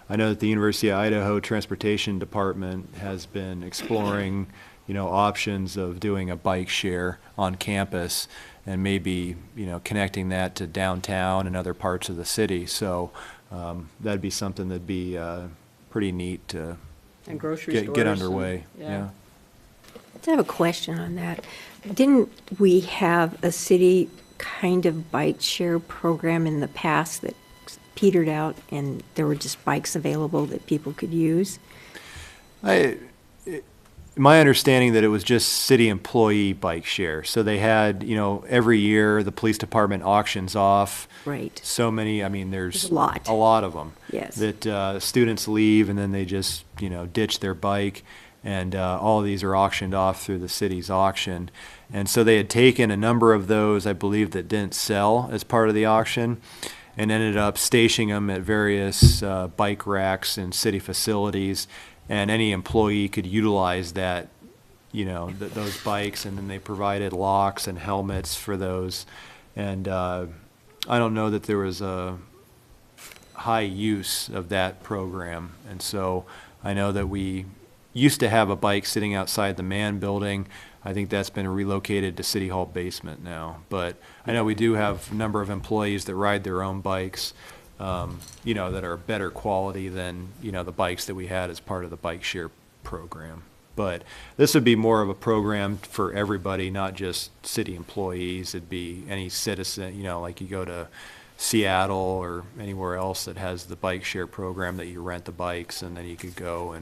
I know that the University of Idaho Transportation Department has been exploring, options of doing a bike share on campus and maybe, connecting that to downtown and other parts of the city. So that'd be something that'd be pretty neat to And grocery get stores. underway. Yeah. I have a question on that. Didn't we have a city kind of bike share program in the past that petered out and there were just bikes available that people could use? My understanding that it was just city employee bike share. So they had, every year the police department auctions off Right. so many, I mean, there's A lot. a lot of them. Yes. That students leave and then they just, ditch their bike. And all of these are auctioned off through the city's auction. And so they had taken a number of those, I believe, that didn't sell as part of the auction and ended up stationing them at various bike racks in city facilities. And any employee could utilize that, those bikes, and then they provided locks and helmets for those. And I don't know that there was a high use of that program. And so I know that we used to have a bike sitting outside the Mann building. I think that's been relocated to City Hall basement now. But I know we do have a number of employees that ride their own bikes, that are better quality than, the bikes that we had as part of the bike share program. But this would be more of a program for everybody, not just city employees. It'd be any citizen, like you go to Seattle or anywhere else that has the bike share program that you rent the bikes, and then you could go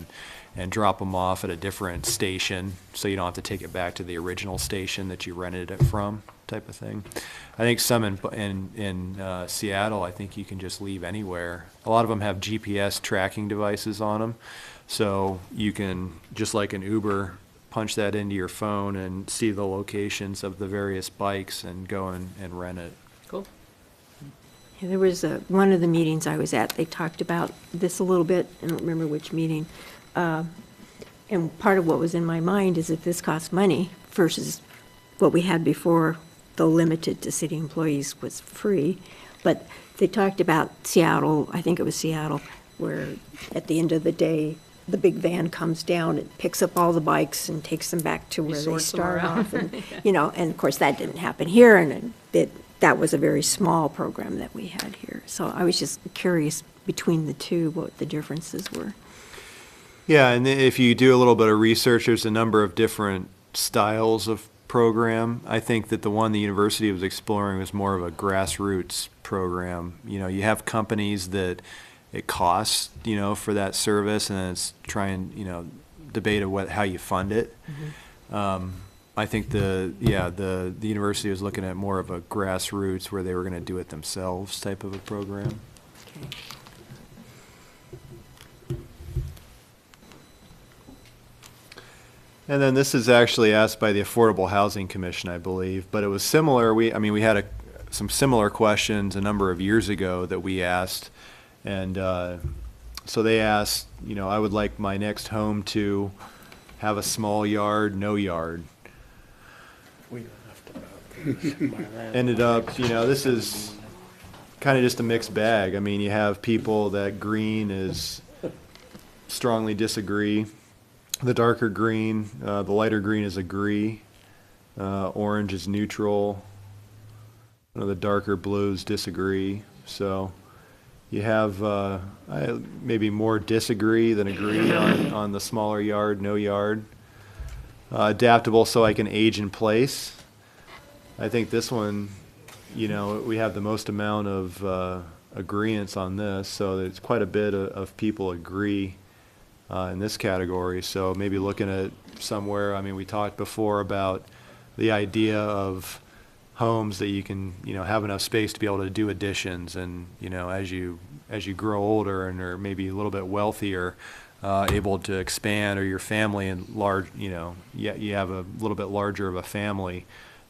and drop them off at a different station, so you don't have to take it back to the original station that you rented it from, type of thing. I think some in Seattle, I think you can just leave anywhere. A lot of them have GPS tracking devices on them, so you can, just like an Uber, punch that into your phone and see the locations of the various bikes and go and rent it. Cool. There was one of the meetings I was at, they talked about this a little bit, I don't remember which meeting. And part of what was in my mind is that this costs money versus what we had before, though limited to city employees, was free. But they talked about Seattle, I think it was Seattle, where at the end of the day, the big van comes down, it picks up all the bikes and takes them back to where they sorts them start around. off. And, and of course, that didn't happen here, and that was a very small program that we had here. So I was just curious between the two, what the differences were. Yeah, and if you do a little bit of research, there's a number of different styles of program. I think that the one the university was exploring was more of a grassroots program. You have companies that it costs, for that service, and it's trying, debate of how you fund it. I think the university was looking at more of a grassroots where they were going to do it themselves type of a program. Okay. And then this is actually asked by the Affordable Housing Commission, I believe, but it was similar. We had some similar questions a number of years ago that we asked, and so they asked, I would like my next home to have a small yard, no yard. We don't have to buy land. Ended up, this is kind of just a mixed bag. I mean, you have people that green is strongly disagree. The darker green, the lighter green is agree. Orange is neutral. The darker blues disagree. So you have maybe more disagree than agree on the smaller yard, no yard. Adaptable so I can age in place. I think this one, we have the most amount of agreeance on this, so there's quite a bit of people agree in this category. So maybe looking at somewhere, we talked before about the idea of homes that you can, have enough space to be able to do additions, and, as you grow older and are maybe a little bit wealthier, able to expand, or your family and large, you have a little bit larger of a family,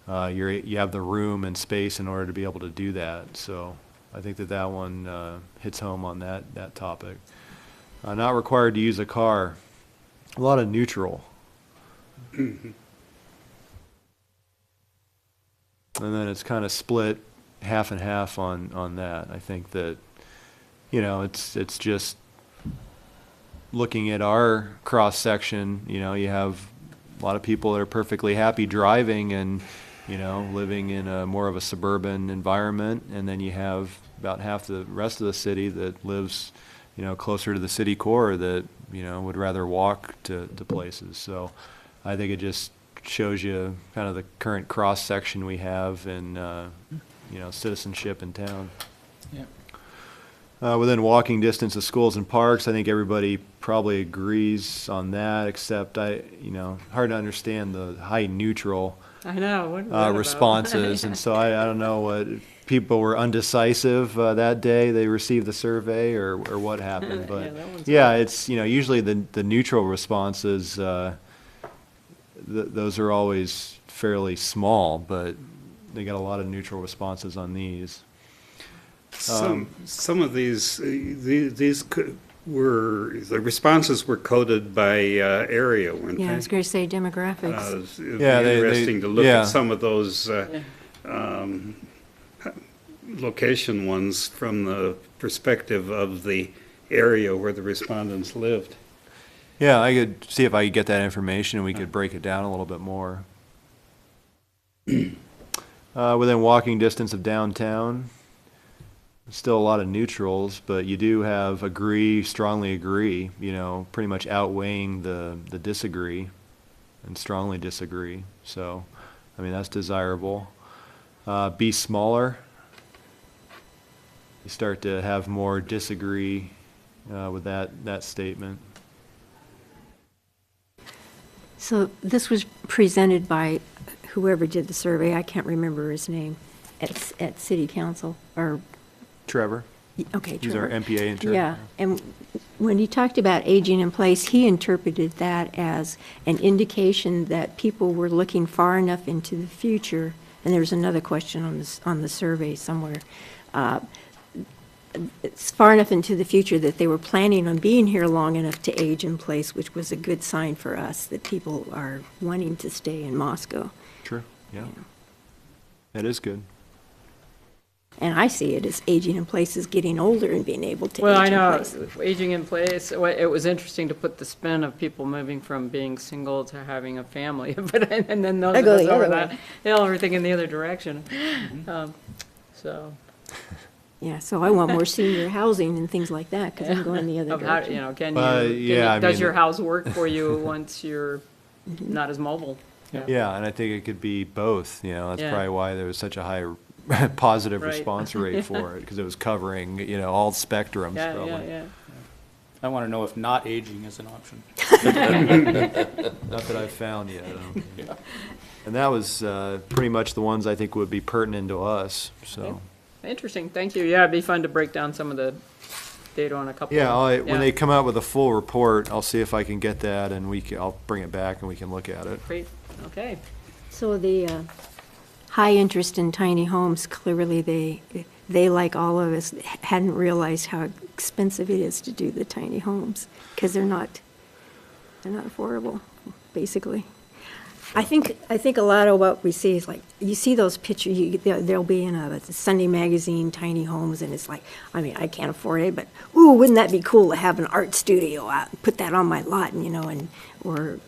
you have the room and space in order to be able to do that. So I think that one hits home on that topic. Not required to use a car. A lot of neutral. And then it's kind of split half and half on that. I think that, it's just looking at our cross-section, you have a lot of people that are perfectly happy driving and, living in a more of a suburban environment. And then you have about half the rest of the city that lives, closer to the city core that, would rather walk to places. So I think it just shows you kind of the current cross-section we have in, citizenship in town. Yeah. Within walking distance of schools and parks, I think everybody probably agrees on that, except hard to understand the high neutral I know. What is that about? responses. And so I don't know what people were undecisive that day they received the survey or what happened. But that one's it's, usually the neutral responses, those are always fairly small, but they got a lot of neutral responses on these. Some of these the responses were coded by area, weren't they? Yeah, I was going to say demographics. It'd Yeah, be they- interesting to look yeah. at some of those location ones from the perspective of the area where the respondents lived. Yeah, I could see if I could get that information and we could break it down a little bit more. Within walking distance of downtown, still a lot of neutrals, but you do have agree, strongly agree, pretty much outweighing the disagree and strongly disagree. So, that's desirable. Be smaller. You start to have more disagree with that statement. So this was presented by whoever did the survey, I can't remember his name, at city council, or, Trevor, okay, he's our Trevor. MPA intern. Yeah, and when he talked about aging in place, he interpreted that as an indication that people were looking far enough into the future, and there's another question on the survey somewhere, it's far enough into the future that they were planning on being here long enough to age in place, which was a good sign for us, that people are wanting to stay in Moscow. Sure, yeah. That is good. And I see it as aging in place is getting older and being able to Well, I age in know, place. aging in place, it was interesting to put the spin of people moving from being single to having a family, but, and then those I of go us the over other that, way. we're thinking the other direction. So, Yeah, so I want more senior housing and things like that, because I'm going the other of how, direction. can yeah, I does mean- your house work for you once you're not as mobile? Yeah, and I think it could be both, that's Yeah. probably why there was such a high positive Right. response rate for it, because it was covering, all spectrums Yeah, probably. yeah. I want to know if not aging is an option. Not that I've found yet. And that was pretty much the ones I think would be pertinent to us, so. Interesting, thank you. Yeah, it'd be fun to break down some of the data on a couple. Yeah, of them. when they come out with a full report, I'll see if I can get that, and I'll bring it back and we can look at it. Great, okay. So the high interest in tiny homes, clearly they, like all of us, hadn't realized how expensive it is to do the tiny homes, because they're not affordable, basically. I think a lot of what we see is like, you see those pictures, they'll be in a Sunday magazine, tiny homes, and it's like, I mean, I can't afford it, but, ooh, wouldn't that be cool to have an art studio out, and put that on my lot, and, or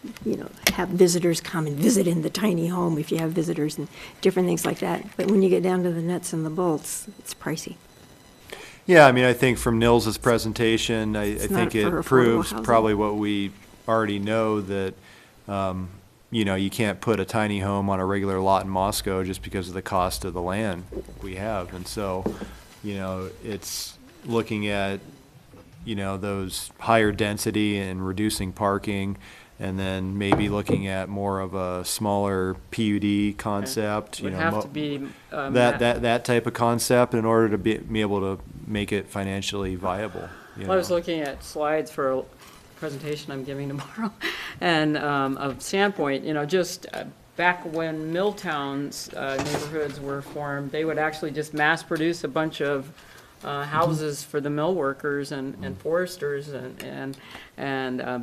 have visitors come and visit in the tiny home if you have visitors and different things like that. But when you get down to the nuts and the bolts, it's pricey. Yeah, I mean, I think from Nils's presentation, I not think for it affordable proves housing. probably what we already know, that, you can't put a tiny home on a regular lot in Moscow just because of the cost of the land we have. And so, it's looking at, those higher density and reducing parking, and then maybe looking at more of a smaller PUD concept. Would have to be. That type of concept in order to be able to make it financially viable. I was looking at slides for a presentation I'm giving tomorrow, and of Sandpoint, just back when Milltown's neighborhoods were formed, they would actually just mass produce a bunch of houses for the mill workers and foresters, and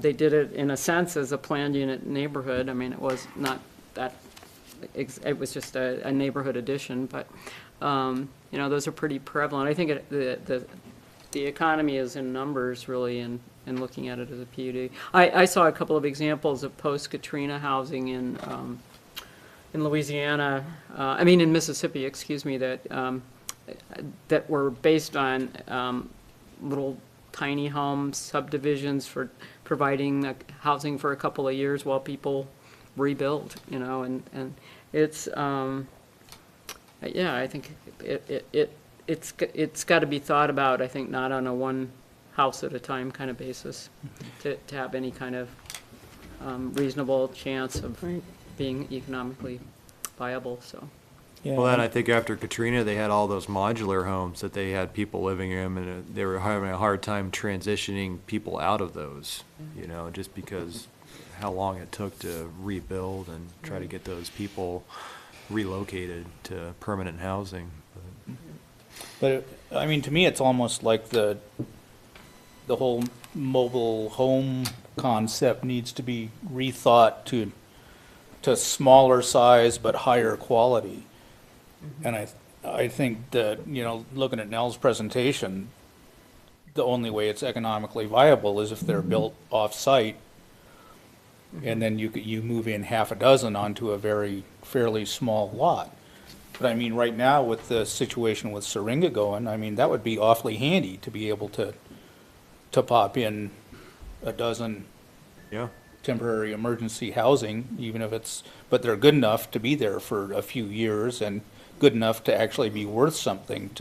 they did it in a sense as a planned unit neighborhood. I mean, it was not that, it was just a neighborhood addition, but those are pretty prevalent. I think the economy is in numbers, really, and looking at it as a PUD. I saw a couple of examples of post-Katrina housing in Louisiana, in Mississippi, excuse me, that were based on little tiny home subdivisions for providing housing for a couple of years while people rebuild, and it's, I think it's got to be thought about, I think, not on a one house at a time kind of basis, to have any kind of reasonable chance of being economically viable, so. Well, then I think after Katrina, they had all those modular homes that they had people living in, and they were having a hard time transitioning people out of those, just because how long it took to rebuild and try to get those people relocated to permanent housing. But, to me, it's almost like the whole mobile home concept needs to be rethought to smaller size but higher quality. And I think that, looking at Nell's presentation, the only way it's economically viable is if they're built off-site, and then you move in half a dozen onto a fairly small lot. But right now with the situation with Syringa going, that would be awfully handy to be able to pop in a dozen Yeah. temporary emergency housing, even if but they're good enough to be there for a few years and good enough to actually be worth something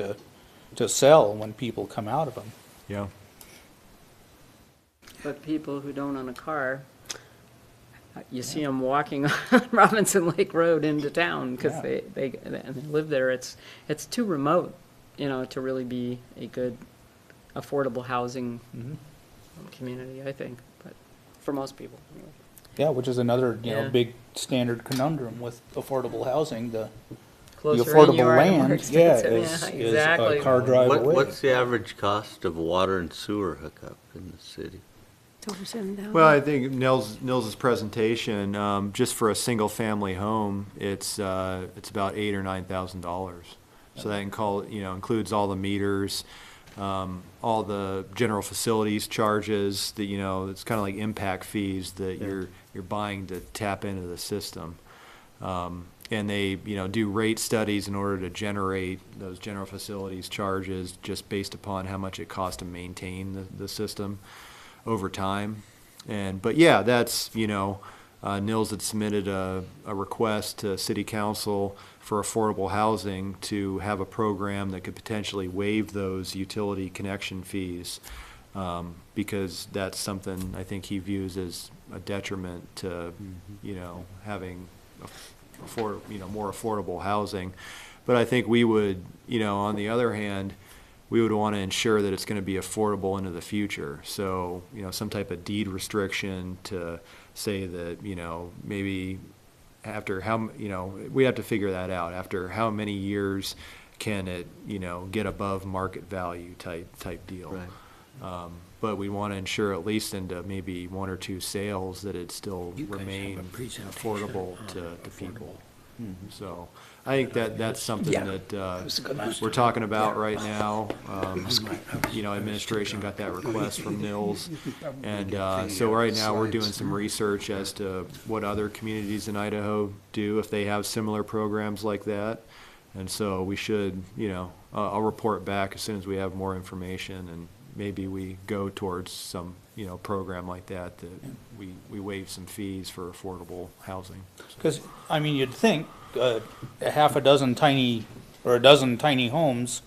to sell when people come out of them. Yeah. But people who don't own a car, you see them walking on Robinson Lake Road into town because Yeah. they live there. It's too remote, to really be a good affordable housing community, I think, but for most people. Yeah, which is another, Yeah. big standard conundrum with affordable housing. The closer in you affordable are, the more land, expensive. is Yeah, exactly. a car drive away. What's the average cost of water and sewer hookup in the city? It's over 7,000. Well, I think Nils's presentation, just for a single-family home, it's about $8,000 or $9,000. So that includes all the meters, all the general facilities charges, that, it's kind of like impact fees that you're buying to tap into the system. And they, do rate studies in order to generate those general facilities charges just based upon how much it costs to maintain the system over time. But yeah, that's, Nils had submitted a request to City Council for affordable housing to have a program that could potentially waive those utility connection fees, because that's something I think he views as a detriment to, having more affordable housing. But I think we would, on the other hand, we would want to ensure that it's going to be affordable into the future. So, some type of deed restriction to say that, maybe after we have to figure that out. After how many years can it, get above market value type deal. Right. But we want to ensure at least into maybe 1 or 2 sales that it still remain affordable to people. So I think that's something that we're talking about right now. Administration got that request from Nils. And so right now we're doing some research as to what other communities in Idaho do if they have similar programs like that. And so we should, I'll report back as soon as we have more information, and maybe we go towards some, program like that we waive some fees for affordable housing. Because, you'd think a dozen tiny homes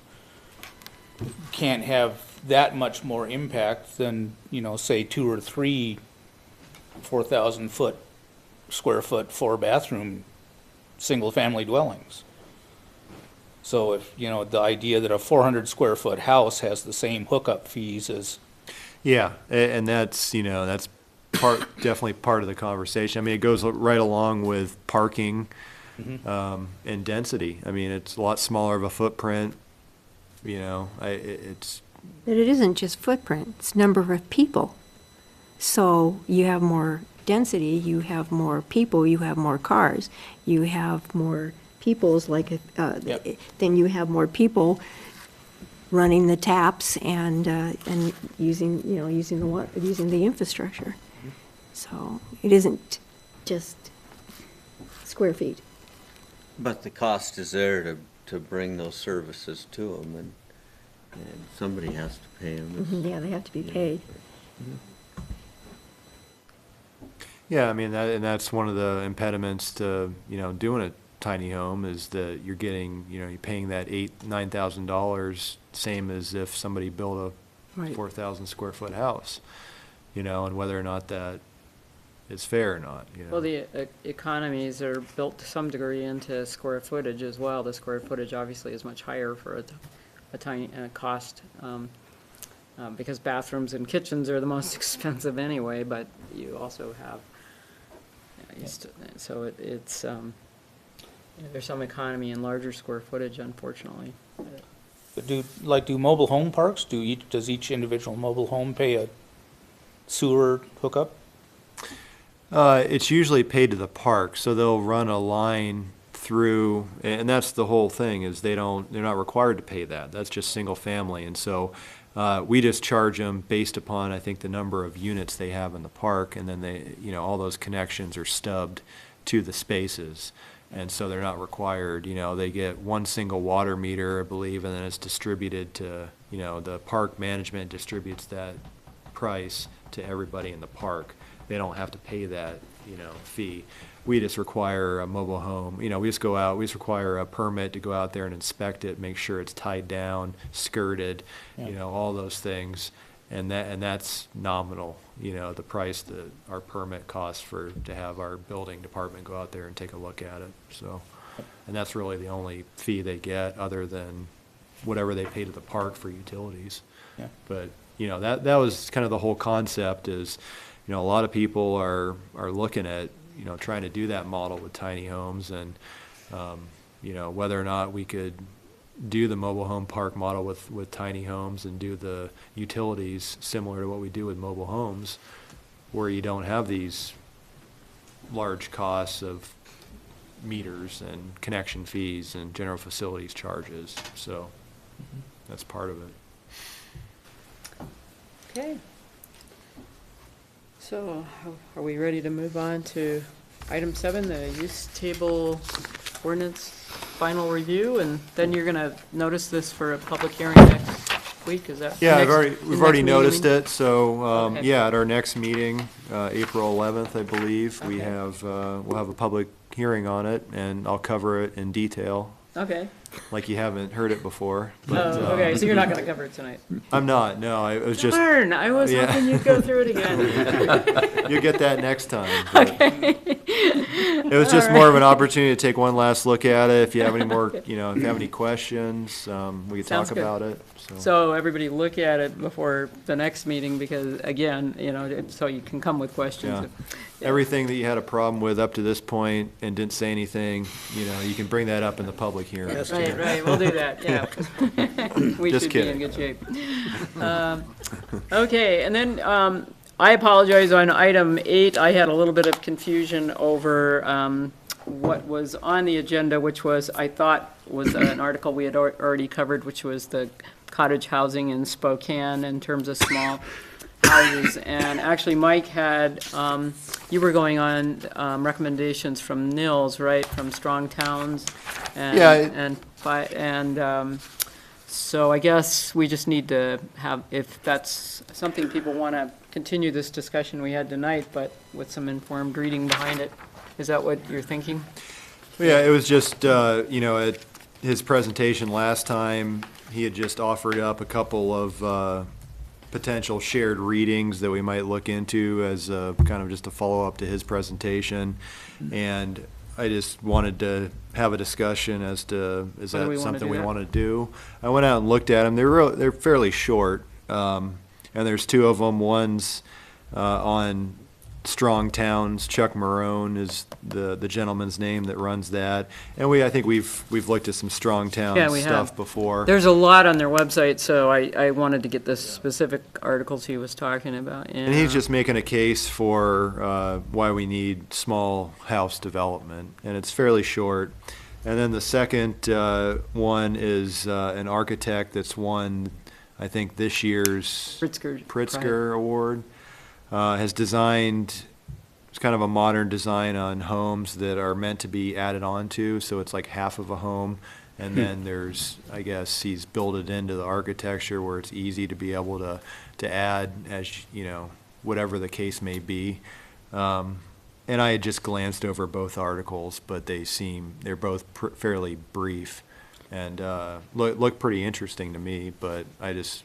can't have that much more impact than, say 2 or 3 4,000 square foot 4-bathroom single-family dwellings. So if, the idea that a 400 square foot house has the same hookup fees as. Yeah, and that's, that's definitely part of the conversation. It goes right along with parking, and density. It's a lot smaller of a footprint, it's. But it isn't just footprint, it's number of people. So you have more density, you have more people, you have more cars, you have more peoples, then you have more people running the taps and using the water, using the infrastructure. So it isn't just square feet. But the cost is there to bring those services to them, and somebody has to pay them. Yeah, they have to be paid. Yeah, and that's one of the impediments to, doing a tiny home is that you're getting, you're paying that $9,000, same as if somebody built a 4,000 square foot house, and whether or not that is fair or not. Well, the economies are built to some degree into square footage as well. The square footage obviously is much higher for a tiny cost, because bathrooms and kitchens are the most expensive anyway, but you also have, so it's there's some economy in larger square footage, unfortunately. But do mobile home parks, does each individual mobile home pay a sewer hookup? It's usually paid to the park, so they'll run a line through, and that's the whole thing, is they're not required to pay that. That's just single family, and so we just charge them based upon, I think, the number of units they have in the park, and then they, all those connections are stubbed to the spaces. And so they're not required, they get one single water meter, I believe, and then it's distributed to, the park management distributes that price to everybody in the park. They don't have to pay that, fee. We just require a mobile home, we just require a permit to go out there and inspect it, make sure it's tied down, skirted, all those things. And that's nominal, the price that our permit costs to have our building department go out there and take a look at it. So, and that's really the only fee they get, other than whatever they pay to the park for utilities. Yeah. But that was kind of the whole concept. Is a lot of people are looking at trying to do that model with tiny homes, and whether or not we could do the mobile home park model with tiny homes and do the utilities similar to what we do with mobile homes, where you don't have these large costs of meters and connection fees and general facilities charges. So that's part of it. Okay. So are we ready to move on to item 7, the use table ordinance final review? And then you're going to notice this for a public hearing next week, is that? Yeah, next- we've the already next meeting, noticed you mean? it, so, Okay. yeah, at our next meeting, April 11th, I believe, we Okay. have, we'll have a public hearing on it, and I'll cover it in detail, Okay. like you haven't heard it before. Oh, okay, so you're not going to cover it tonight? I'm not, no, it was just, Darn, I was Yeah. hoping you'd go through it again. you'll get that next time. but It was just more of an opportunity to take one last look at it. If you have any more, if you have any questions, we could Sounds talk good. about it, so. So everybody look at it before the next meeting, because again, so you can come with questions. Yeah. Everything that you had a problem with up to this point and didn't say anything, you can bring that up in the public hearing. Right, we'll do that, yeah. We Just should be in kidding. good shape. Okay, and then I apologize, on item 8, I had a little bit of confusion over what was on the agenda, which was, I thought was an article we had already covered, which was the cottage housing in Spokane in terms of small houses. And actually, Mike had, you were going on recommendations from Nils, right, from Strong Towns? And- Yeah, So I guess we just need to have, if that's something people want to continue this discussion we had tonight, but with some informed reading behind it. Is that what you're thinking? Yeah, it was just, at his presentation last time, he had just offered up a couple of potential shared readings that we might look into as kind of just a follow-up to his presentation. And I just wanted to have a discussion as to, is Whether that we wanna something do we that? want to do? I went out and looked at them. They're fairly short. And there's 2 of them. One's on Strong Towns. Chuck Marone is the gentleman's name that runs that. And I think we've looked at some Strong Yeah, Towns we stuff have. before. There's a lot on their website, so I wanted to get the specific articles he was talking about. And he's just making a case for why we need small house development, and it's fairly short. And then the second one is an architect that's won, I think, this year's Pritzker Award. Has designed, it's kind of a modern design on homes that are meant to be added onto, so it's like half of a home. And then there's, I guess, he's built it into the architecture where it's easy to be able to add as, whatever the case may be. And I had just glanced over both articles, but they're both fairly brief and look pretty interesting to me, but I just,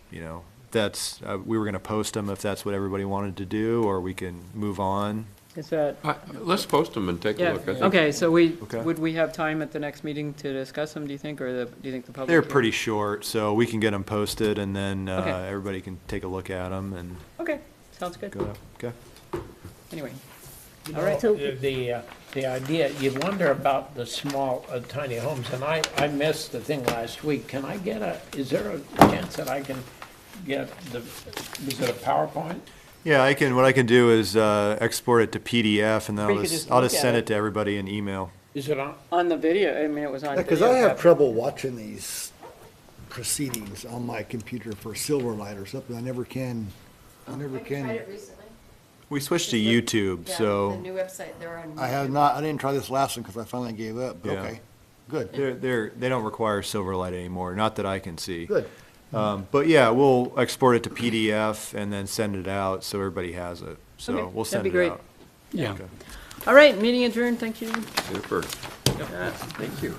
that's, we were going to post them if that's what everybody wanted to do, or we can move on. Is that, Let's post them and take a yeah, look. I think. okay, so Okay. would we have time at the next meeting to discuss them, do you think, or do you think the public? They're hearing? pretty short, so we can get them posted, and then Okay. everybody can take a look at them and Okay, sounds good. go, okay. Anyway, You All right. know, the idea, you wonder about the small, tiny homes, and I missed the thing last week. Can I is there a chance that I can get is it a PowerPoint? Yeah, what I can do is export it to PDF, and then Or you could just I'll look just at send it. it to everybody in email. Is it on? on the video, I mean, it was on video. Because I have capture. trouble watching these proceedings on my computer for Silverlight or something. I never can. recently. We switched to YouTube, so new website, they're on. I didn't try this last one because I finally gave up, but Yeah. okay, good, they don't require Silverlight anymore, not that I can see. good. But yeah, we'll export it to PDF and then send it out so everybody has it. So Okay, we'll that'd send be it great. out. Yeah. Okay. All right, meeting adjourned, thank you. Super. Yeah. Thank you.